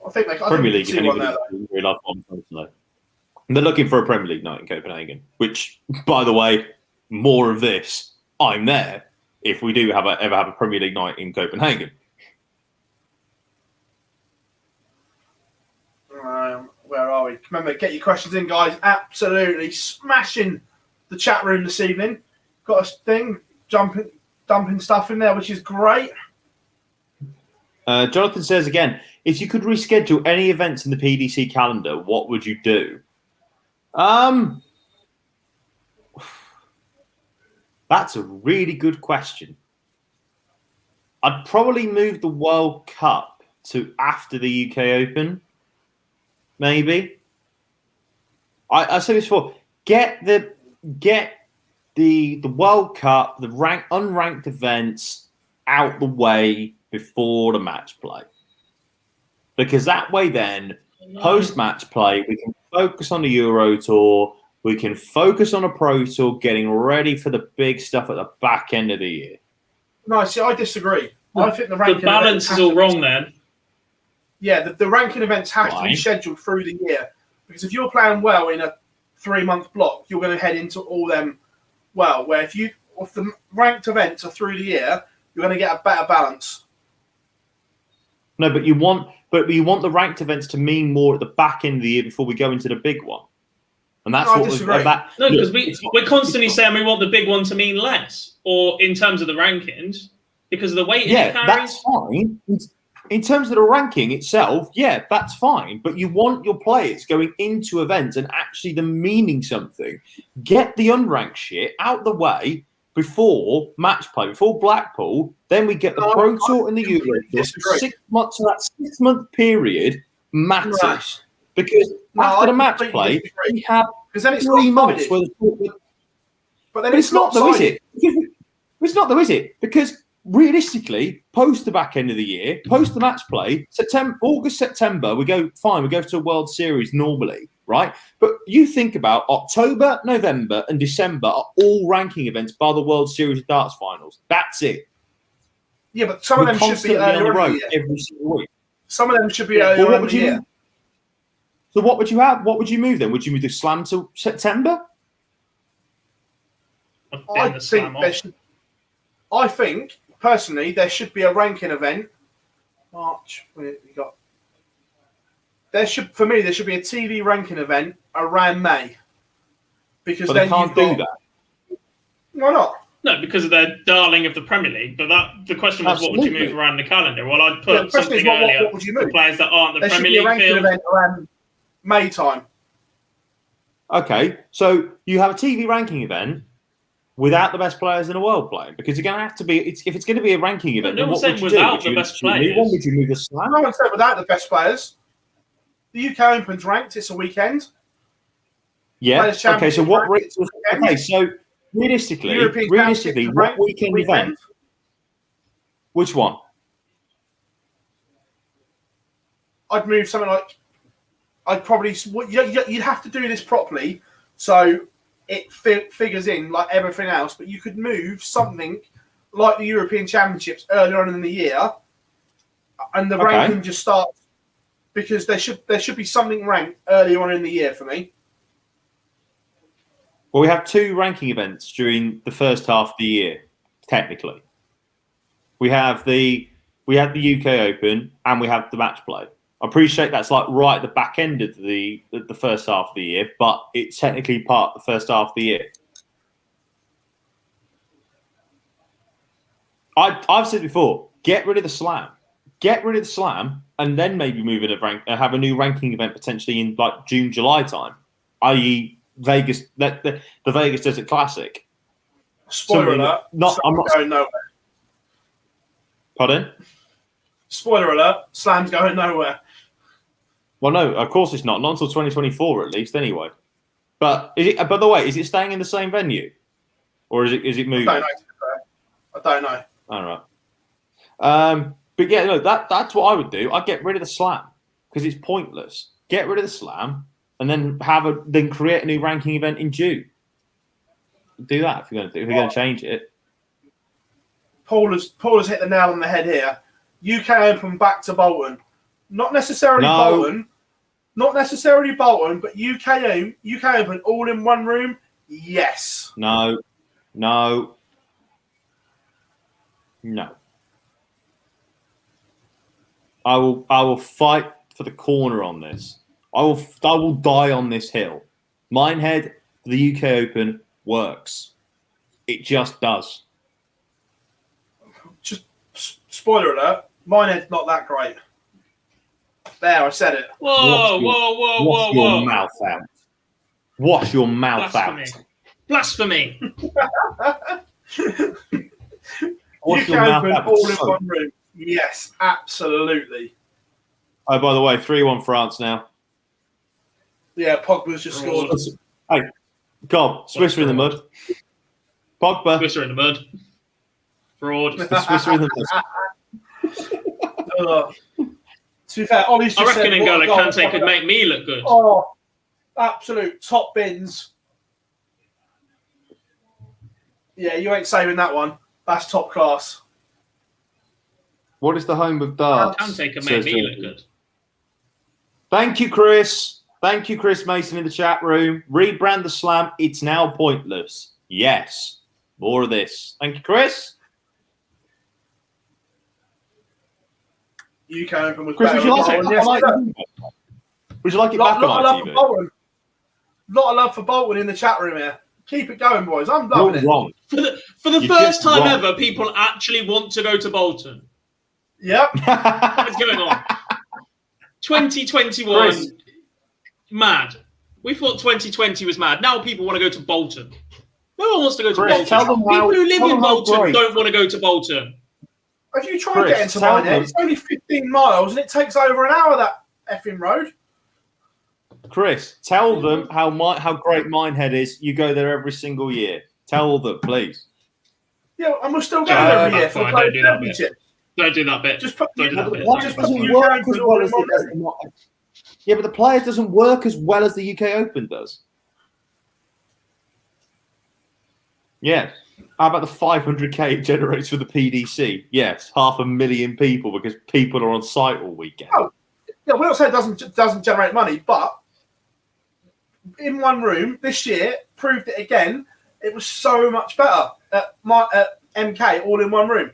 I think Premier League, if see one anybody there. really love one personally. They're looking for a Premier League night in Copenhagen, which, by the way, more of this. I'm there if we do ever have a Premier League night in Copenhagen. Where are we? Remember, get your questions in, guys. Absolutely smashing the chat room this evening. Got a thing, dumping stuff in there, which is great. Jonathan says again, if you could reschedule any events in the PDC calendar, what would you do? That's a really good question. I'd probably move the World Cup to after the UK Open. Maybe. I said this before. Get the World Cup, the unranked events out the way before the match play. Because that way then, post-match play, we can focus on the Euro Tour, we can focus on a Pro Tour, getting ready for the big stuff at the back end of the year. No, see, I disagree. I think the ranking balance is all wrong then. Yeah, the ranking events have to be scheduled through the year. Because if you're playing well in a 3-month block, you're going to head into all them well. Where if the ranked events are through the year, you're going to get a better balance. No, but you want the ranked events to mean more at the back end of the year before we go into the big one. And that's what was that. No, because we're constantly saying we want the big one to mean less, or in terms of the rankings, because of the weighting it carries. That's fine. In terms of the ranking itself, yeah, that's fine. But you want your players going into events and actually them meaning something. Get the unranked shit out the way before match play, before Blackpool. Then we get the Pro Tour and the Euro Tour. 6 months, so that 6-month period matters. Right. Because after the match play, we have 3 months. But it's not though, is it? It's not though, is it? Because realistically, post the back end of the year, post the match play, August, September, we go to a World Series normally, right? But you think about October, November, and December are all ranking events bar the World Series darts finals. That's it. Yeah, but some of them should be earlier on the year. Every single week. Some of them should be earlier on the year. So what would you have? What would you move then? Would you move the Slam to September? I think personally there should be a ranking event. March. There should be a TV ranking event around May. Because then they can't do that. Why not? No, because of their darling of the Premier League. But the question was, what would you move around the calendar? Well, I'd put something earlier what would you move? for players that aren't the Premier League. There should be a ranking event around May time. Okay, so you have a TV ranking event without the best players in the world playing, because you're going to have to be. If it's going to be a ranking event, then what would you do? Without the best players. Would you move the Slam? No one said without the best players. The UK Open's ranked. It's a weekend. Yeah. Okay. So what? Okay. So realistically, what weekend event? Which one? I'd move something like. I'd probably. You'd have to do this properly, so it figures in like everything else. But you could move something like the European Championships earlier on in the year, and the ranking just starts because there should be something ranked earlier on in the year for me. Well, we have 2 ranking events during the first half of the year. Technically, we have the UK Open and we have the match play. I appreciate that's like right at the back end of the first half of the year, but it's technically part of the first half of the year. I've said before, get rid of the Slam. Get rid of the Slam and then maybe move in have a new ranking event potentially in like June, July time, i.e. Vegas, the Vegas Desert Classic. Spoiler alert. I'm not going nowhere. Pardon? Spoiler alert. Slam's going nowhere. Well, no, of course it's not. Not until 2024, at least, anyway. But by the way, is it staying in the same venue, or is it moving? I don't know. All right. But yeah, no, that's what I would do. I'd get rid of the Slam because it's pointless. Get rid of the Slam and then then create a new ranking event in June. Do that if you're going to change it. Paul has hit the nail on the head here. UK Open back to Bolton. Not necessarily Bolton, but UK Open all in one room. Yes. No. I will fight for the corner on this. I will die on this hill. Minehead for the UK Open works. It just does. Just spoiler alert. Minehead's not that great. There, I said it. Whoa. Wash your mouth out. Wash your mouth Blasphemy. out. UK Open all in one room. Yes, absolutely. Oh, by the way, 3-1 France now. Yeah, Pogba's just scored. Hey, God, Swisser in the mud. Pogba. Swisser in the mud. Fraud. The Swisser in the mud. To be fair, Ollie's just I reckon said, N'Golo Kante could make me look good. Oh, absolute top bins. Yeah, you ain't saving that one. That's top class. What is the home of darts? Kante could make me look good. Thank you, Chris. Thank you, Chris Mason in the chat room. Rebrand the Slam. It's now pointless. Yes. More of this. Thank you, Chris. UK Open was Chris, better. Would you like it back on ITV? Lot of love for Bolton in the chat room here. Keep it going, boys. I'm loving it. Wrong. For the first time ever, people actually want to go to Bolton. Yep. What's going on? 2021, Chris. mad. We thought 2020 was mad. Now people want to go to Bolton. No one wants to go to Chris, Bolton. People who live in Bolton don't want to go to Bolton. Have you tried getting to Minehead? It's only 15 miles and it takes over an hour, that effing road. Chris, tell them how great Minehead is. You go there every single year. Tell them, please. Yeah, and we're still going every year for the Players' Championship. Don't do that bit. Just put Don't do that bit. Yeah, but the Players doesn't work as well as the UK Open does. Yeah. How about the 500k it generates for the PDC? Yes, 500,000 people because people are on site all weekend. Oh, yeah, we're not saying it doesn't generate money, but in one room this year proved it again. It was so much better at MK all in one room.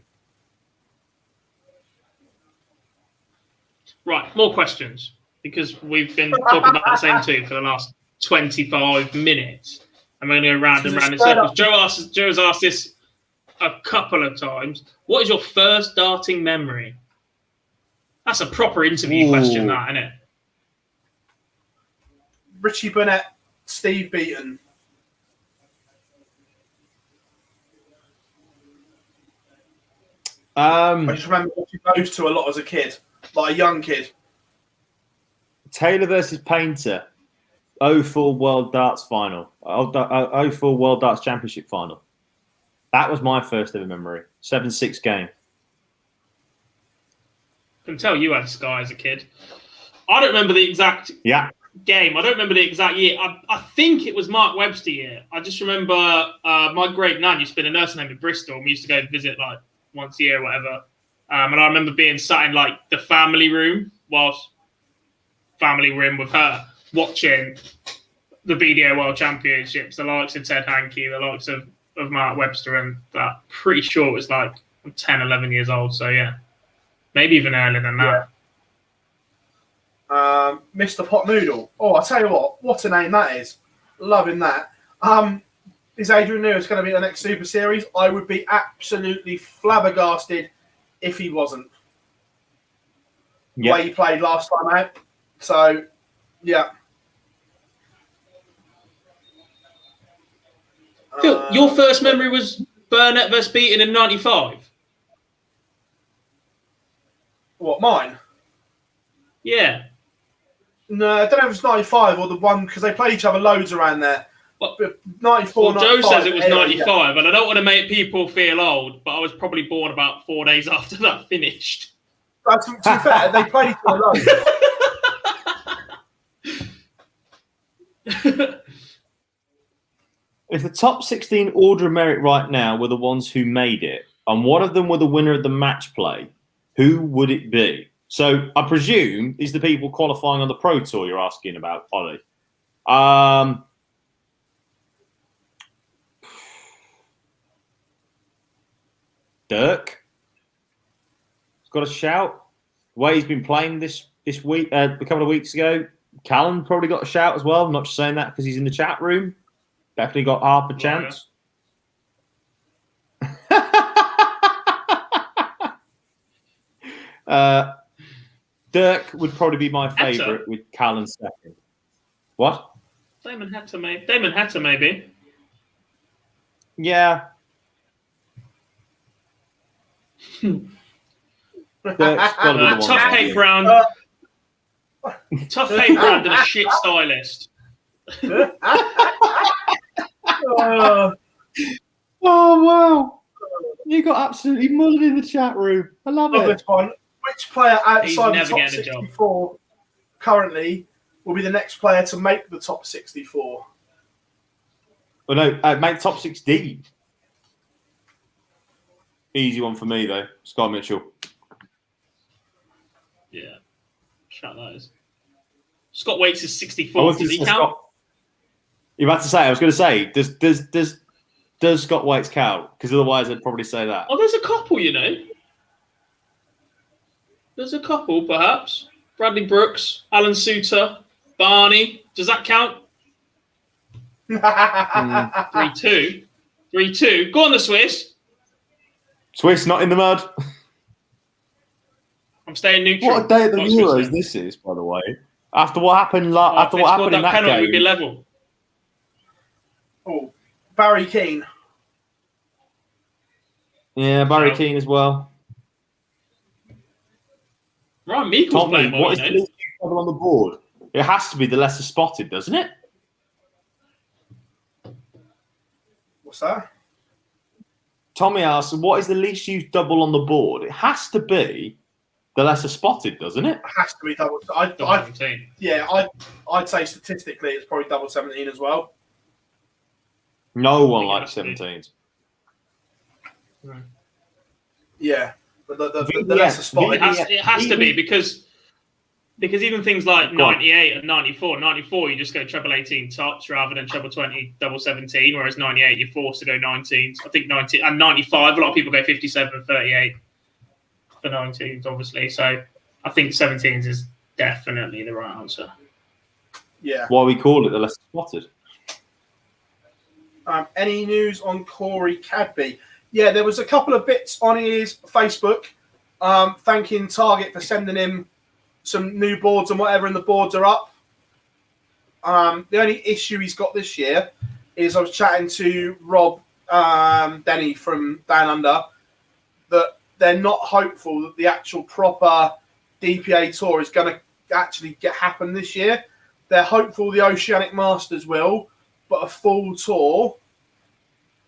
Right, more questions because we've been talking about the same two for the last 25 minutes. I'm going to go round and round in circles. Joe's asked this a couple of times. What is your first darting memory? That's a proper interview question, that, isn't it? Richie Burnett, Steve Beaton. I just remember watching those two a lot as a kid, like a young kid. Taylor versus Painter, 04 World Darts Final, 04 World Darts Championship Final. That was my first ever memory. 7-6 game. I can tell you had Sky as a kid. I don't remember the exact game. I don't remember the exact year. I think it was Mark Webster year. I just remember my great nan used to be in a nursing home in Bristol, and we used to go visit like once a year or whatever. And I remember being sat in like the family room whilst family were in with her, watching the BDO World Championships, the likes of Ted Hankey, the likes of Mark Webster, and that. Pretty sure it was like 10, 11 years old. So yeah, maybe even earlier than that. Yeah. Mr. Pot Noodle. Oh, I tell you what a name that is. Loving that. Is Adrian Lewis going to be the next Super Series? I would be absolutely flabbergasted if he wasn't. The way he played last time out. So, yeah. Phill, your first memory was Burnett versus Beaton in '95. What, mine? Yeah. No, I don't know if it's 95 or the one, because they play each other loads around there. Well, 94, Joe 95, says it was yeah, 95, and I don't want to make people feel old, but I was probably born about 4 days after that finished. But to be fair, they played each other loads. If the top 16 order of merit right now were the ones who made it, and one of them were the winner of the match play, who would it be? So I presume is the people qualifying on the Pro Tour you're asking about, Ollie. Dirk has got a shout. The way he's been playing this week, a couple of weeks ago. Callan probably got a shout as well. I'm not just saying that because he's in the chat room. Definitely got half a chance. Dirk would probably be my favourite with Callan second. What? Damon Hatter, maybe. Yeah. Dirk's got to be the one. Tough paper round. Tough paper round and a shit stylist. Oh wow! You got absolutely mullered in the chat room. I love it. This one. Which player outside the never top getting a job. 64 currently will be the next player to make the top 64? Oh no, make top 16. Easy one for me though. Scott Mitchell. Yeah. Shout that is. Scott Waits is 64. Does he count? You're about to say. I was going to say. Does Scott Waits count? Because otherwise, I'd probably say that. Oh, there's a couple, you know. There's a couple, perhaps. Bradley Brooks, Alan Suter, Barney. Does that count? 3-2. 3-2. Go on, the Swiss. Swiss not in the mud. I'm staying neutral. What a day at the Euros this is, by the way. After what happened, after what happened in that penalty game, would be level. Oh, Barry Keane. Yeah, Barry Keane as well. Ryan Meekle's Tommy, playing well, what is the least double on the board? It has to be the lesser spotted, doesn't it? What's that? Tommy asks, what is the least used double on the board? It has to be the lesser spotted, doesn't it? It has to be double. Double 17. Yeah, I'd say statistically it's probably double 17 as well. No one likes 17s. Yeah, but the lesser spot. It has to be because even things like 98 and 94, you just go treble 18 tops rather than treble 20 double 17, whereas 98 you're forced to go 19s. I think 90 and 95 a lot of people go 57 and 38 for 19s, obviously. So I think 17s is definitely the right answer. Yeah. Why we call it the lesser spotted? Any news on Corey Cadby? Yeah, there was a couple of bits on his Facebook thanking Target for sending him some new boards and whatever, and the boards are up. The only issue he's got this year is I was chatting to Rob Denny from Down Under that they're not hopeful that the actual proper DPA tour is going to actually happen this year. They're hopeful the Oceanic Masters will, but a full tour,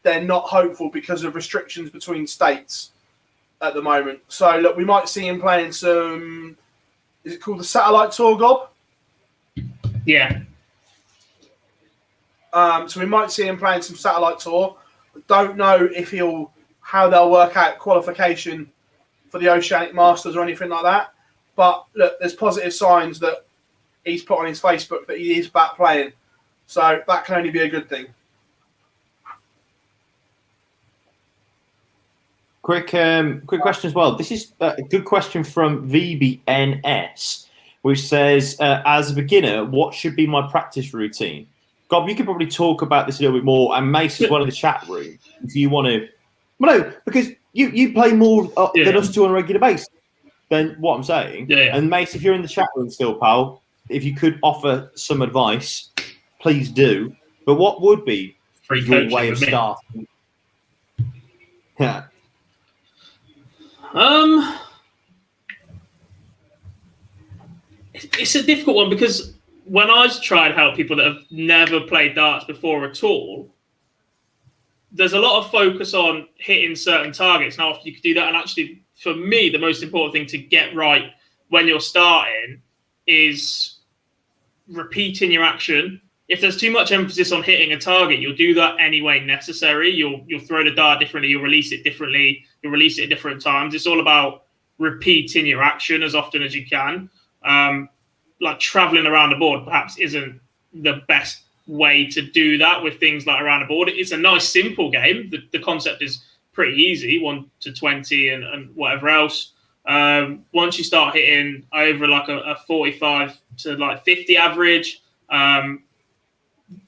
they're not hopeful because of restrictions between states at the moment. So, look, we might see him playing some... Is it called the Satellite Tour, Gob? Yeah. So we might see him playing some Satellite Tour. Don't know how they'll work out qualification for the Oceanic Masters or anything like that. But, look, there's positive signs that he's put on his Facebook that he is back playing. So that can only be a good thing. Quick question as well. This is a good question from VBNS, which says, as a beginner, what should be my practice routine? Gob, you could probably talk about this a little bit more, and Mace as well in the chat room, if you want to. Well, no, because you play more than us two on a regular basis than what I'm saying. Yeah. And Mace, if you're in the chat room still, pal, if you could offer some advice, please do. But what would be free your coaching way of with me. starting? Yeah. It's a difficult one because when I try and help people that have never played darts before at all, there's a lot of focus on hitting certain targets. Now, you could do that, and actually, for me, the most important thing to get right when you're starting is repeating your action. If there's too much emphasis on hitting a target, you'll do that anyway necessary. You'll throw the dart differently, you'll release it differently, you'll release it at different times. It's all about repeating your action as often as you can. Like traveling around the board perhaps isn't the best way to do that with things like around the board. It's a nice, simple game. The concept is pretty easy, 1 to 20 and whatever else. Once you start hitting over like a 45 to like 50 average,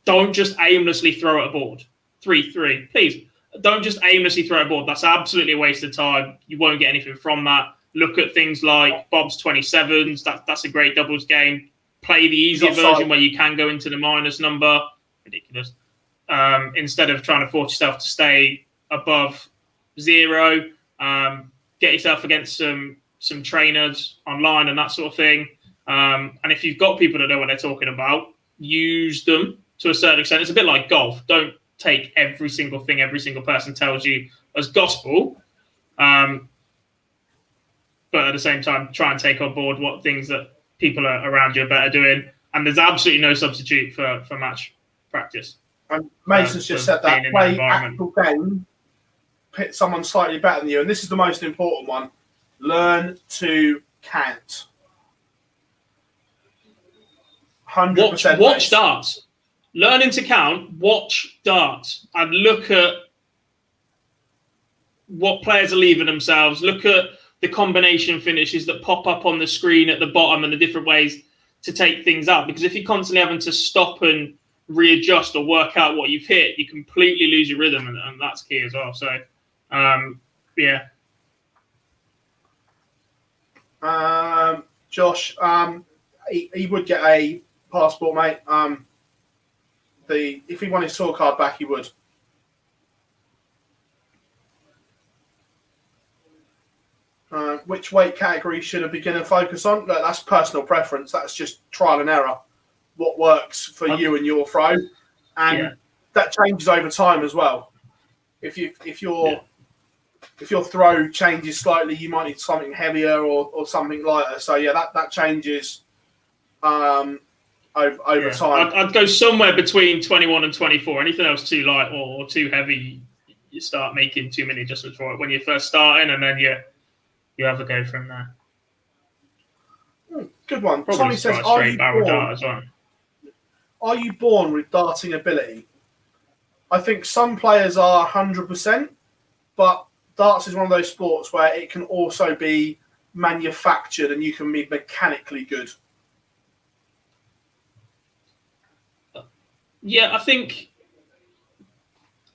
don't just aimlessly throw at a board. 3-3, please. Don't just aimlessly throw at a board. That's absolutely a waste of time. You won't get anything from that. Look at things like Bob's 27s. That's a great doubles game. Play the easy version where you can go into the minus number. Ridiculous. Instead of trying to force yourself to stay above 0. Get yourself against some trainers online and that sort of thing. And if you've got people that know what they're talking about, use them to a certain extent. It's a bit like golf. Don't take every single thing every single person tells you as gospel. But at the same time, try and take on board what things that people around you are better doing. And there's absolutely no substitute for match practice. And Mason's just said that. Play actual game, hit someone slightly better than you. And this is the most important one. Learn to count. 100%. Watch darts. Learning to count, watch darts. And look at what players are leaving themselves. Look at the combination finishes that pop up on the screen at the bottom and the different ways to take things out. Because if you're constantly having to stop and readjust or work out what you've hit, you completely lose your rhythm, and that's key as well. So, yeah. Josh, he would get a passport, mate. If he won his tour card back, he would. Which weight category should a beginner focus on? Look, that's personal preference. That's just trial and error. What works for you and your throw, and that changes over time as well. If your throw changes slightly, you might need something heavier or something lighter. So that changes over time. I'd go somewhere between 21 and 24. Anything else too light or too heavy, you start making too many adjustments for it when you're first starting, and then you have a go from there. Good one. Probably Tommy says, straight barrel dart as well. Are you born with darting ability? I think some players are 100%, but darts is one of those sports where it can also be manufactured and you can be mechanically good. Yeah, I think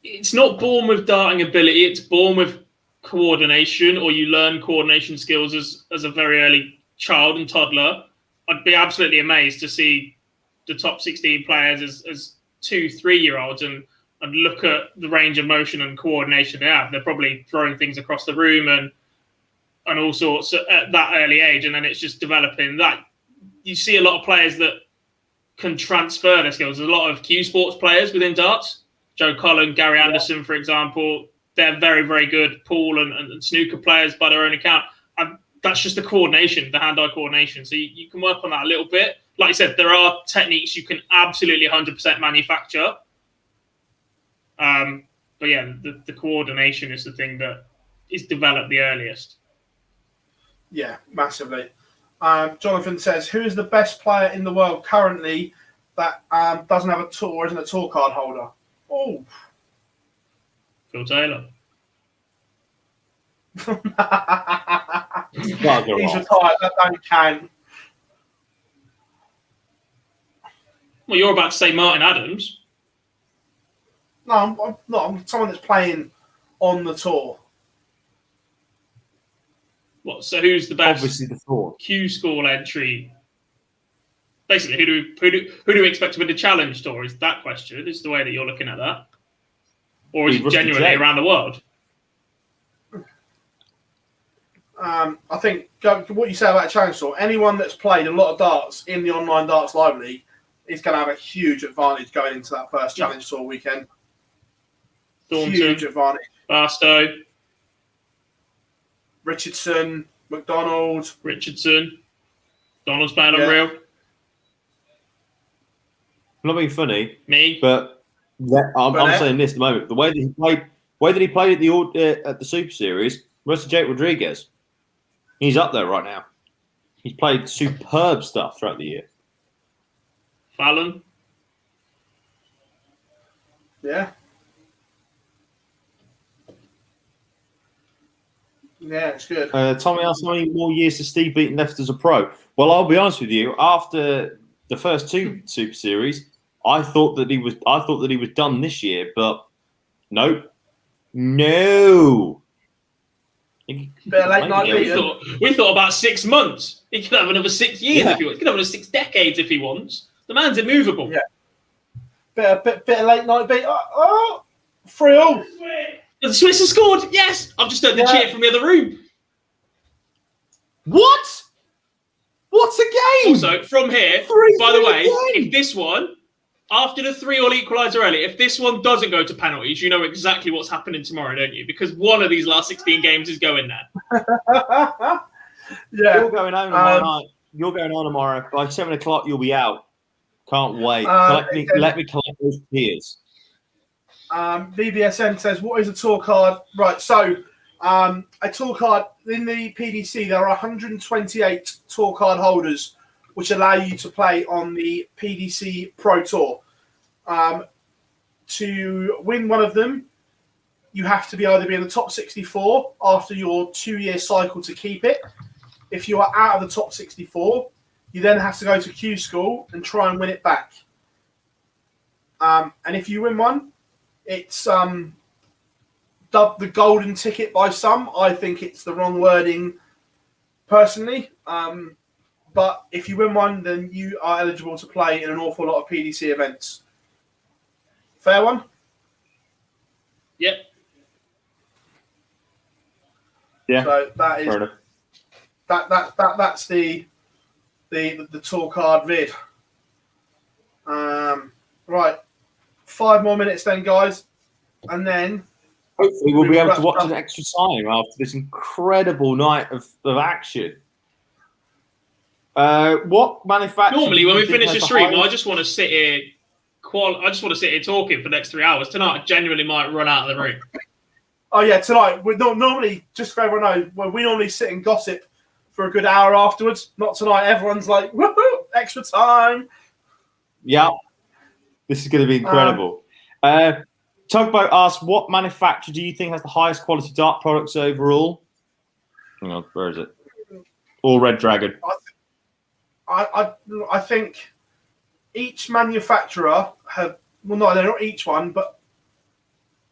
it's not born with darting ability. It's born with coordination, or you learn coordination skills as a very early child and toddler. I'd be absolutely amazed to see the top 16 players as 2-3-year-olds and look at the range of motion and coordination they have. They're probably throwing things across the room and all sorts at that early age, and then it's just developing that. You see a lot of players that can transfer their skills. There's a lot of Q Sports players within darts. Joe Cullen, Gary Anderson, for example. They're very, very good pool and snooker players by their own account. And that's just the coordination, the hand-eye coordination. So you can work on that a little bit. Like I said, there are techniques you can absolutely 100% manufacture. But yeah, the coordination is the thing that is developed the earliest. Yeah, massively. Jonathan says, who is the best player in the world currently that doesn't have a tour or isn't a tour card holder? Oh, Phil Taylor. He's retired. That don't count. Well, you're about to say Martin Adams. No, I'm not. I'm someone that's playing on the tour. What? So who's the best? Obviously, the tour. Q School entry. Basically, who do we expect to win the Challenge Tour? Is that question? Is the way that you're looking at that? Or is it Rusty genuinely J. around the world? I think what you say about Challenge Tour, anyone that's played a lot of darts in the online darts live league is going to have a huge advantage going into that first Challenge Tour weekend. Thornton, huge advantage. Barstow, Richardson, McDonald. Donald's playing Unreal. I'm not being funny, Me. but I'm saying this at the moment. The way that he played at the Super Series, Rusty Jake Rodriguez, he's up there right now. He's played superb stuff throughout the year. Fallon. Yeah. Yeah, it's good. Tommy asked how many more years has Steve Beaton left as a pro? Well, I'll be honest with you. After the first two Super Series, I thought that he was done this year, but nope. No. Bit of late night beating. We thought about 6 months. He could have another 6 years if he wants. He could have another 6 decades if he wants. The man's immovable. Yeah. Bit of late night beat. Oh, Phill. The Swiss has scored. Yes, I've just heard the cheer from the other room. What? What's a game? Also, from here, by the way, if this one, after the 3-all equaliser early, if this one doesn't go to penalties, you know exactly what's happening tomorrow, don't you? Because one of these last 16 games is going there. Yeah. You're going home tomorrow night. You're going on tomorrow. By 7 o'clock, you'll be out. Can't wait. Let me collect those tears. BBSN says, what is a tour card? Right, so a tour card in the PDC, there are 128 tour card holders which allow you to play on the PDC Pro Tour. To win one of them, you have to either be in the top 64 after your 2-year cycle to keep it. If you are out of the top 64, you then have to go to Q School and try and win it back. And if you win one, it's dubbed the golden ticket by some. I think it's the wrong wording personally. But if you win one, then you are eligible to play in an awful lot of PDC events. Fair one? Yep. Yeah. So that is that's the tour card vid. Right. 5 more minutes then, guys. And then hopefully we'll be able to watch an extra time after this incredible night of action. What manufacturer? Normally, when we finish the stream, I just want to sit here. I just want to sit here talking for the next 3 hours. Tonight, I genuinely might run out of the room. Oh yeah, tonight we normally, just for everyone know, we normally sit and gossip for a good hour afterwards. Not tonight. Everyone's like, woohoo, extra time. Yeah, this is going to be incredible. Tugboat asks, what manufacturer do you think has the highest quality dart products overall? Hang on, where is it? Or Red Dragon? I think each manufacturer have, well, no, they're not each one, but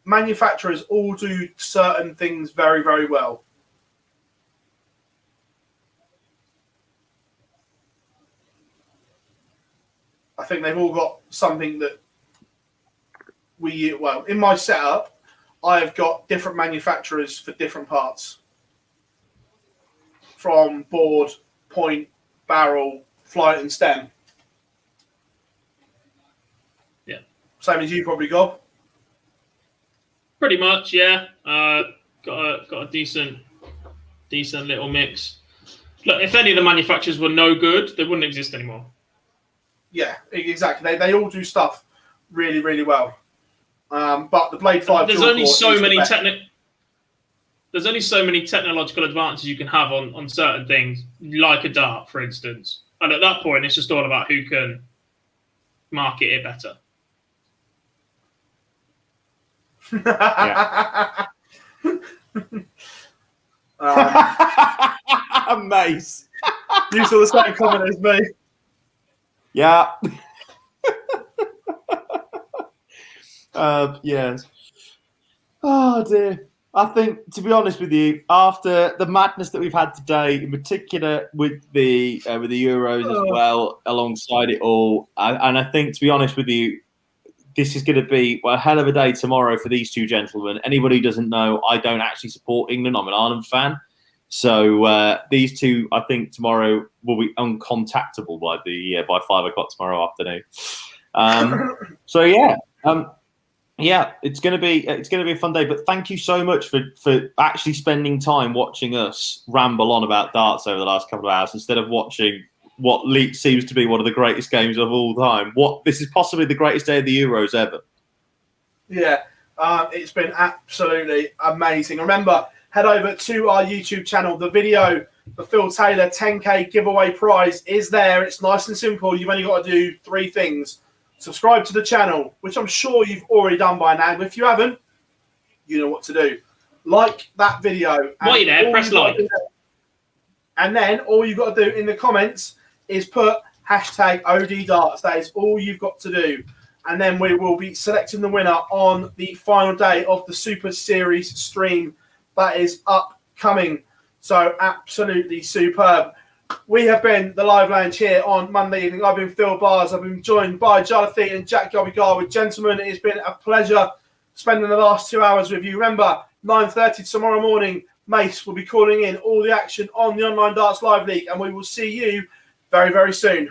manufacturers all do certain things very, very well. I think they've all got something that well, in my setup, I've got different manufacturers for different parts. From board, point, barrel, flight and stem. Yeah. Same as you probably, Gob. Pretty much, yeah. Got a decent little mix. Look, if any of the manufacturers were no good, they wouldn't exist anymore. Yeah, exactly. They all do stuff really, really well. But the Blade 5 there's only so many technological advances you can have on certain things, like a dart, for instance. And at that point, it's just all about who can market it better. Mace. You saw the same comment as me. Yeah. Yes. Oh dear. I think, to be honest with you, after the madness that we've had today, in particular with the Euros as well, alongside it all, and I think, to be honest with you, this is going to be a hell of a day tomorrow for these two gentlemen. Anybody who doesn't know, I don't actually support England. I'm an Ireland fan. So these two, I think, tomorrow will be uncontactable by 5 o'clock tomorrow afternoon. So yeah, it's gonna be a fun day. But thank you so much for actually spending time watching us ramble on about darts over the last couple of hours instead of watching what seems to be one of the greatest games of all time. This is possibly the greatest day of the Euros ever. Yeah, it's been absolutely amazing. Remember, head over to our YouTube channel. The video, the Phill Taylor 10K giveaway prize is there. It's nice and simple. You've only got to do 3 things. Subscribe to the channel, which I'm sure you've already done by now. If you haven't, you know what to do. Like that video. While you're there, press like. And then all you've got to do in the comments is put hashtag ODDarts. That is all you've got to do. And then we will be selecting the winner on the final day of the Super Series stream that is upcoming. So absolutely superb. We have been the Live Lounge here on Monday evening. I've been Phill Bars. I've been joined by Jarleth and Jack Gobby. Gentlemen, it's been a pleasure spending the last 2 hours with you. Remember, 9:30 tomorrow morning, Mace will be calling in all the action on the Online Darts Live League, and we will see you very, very soon.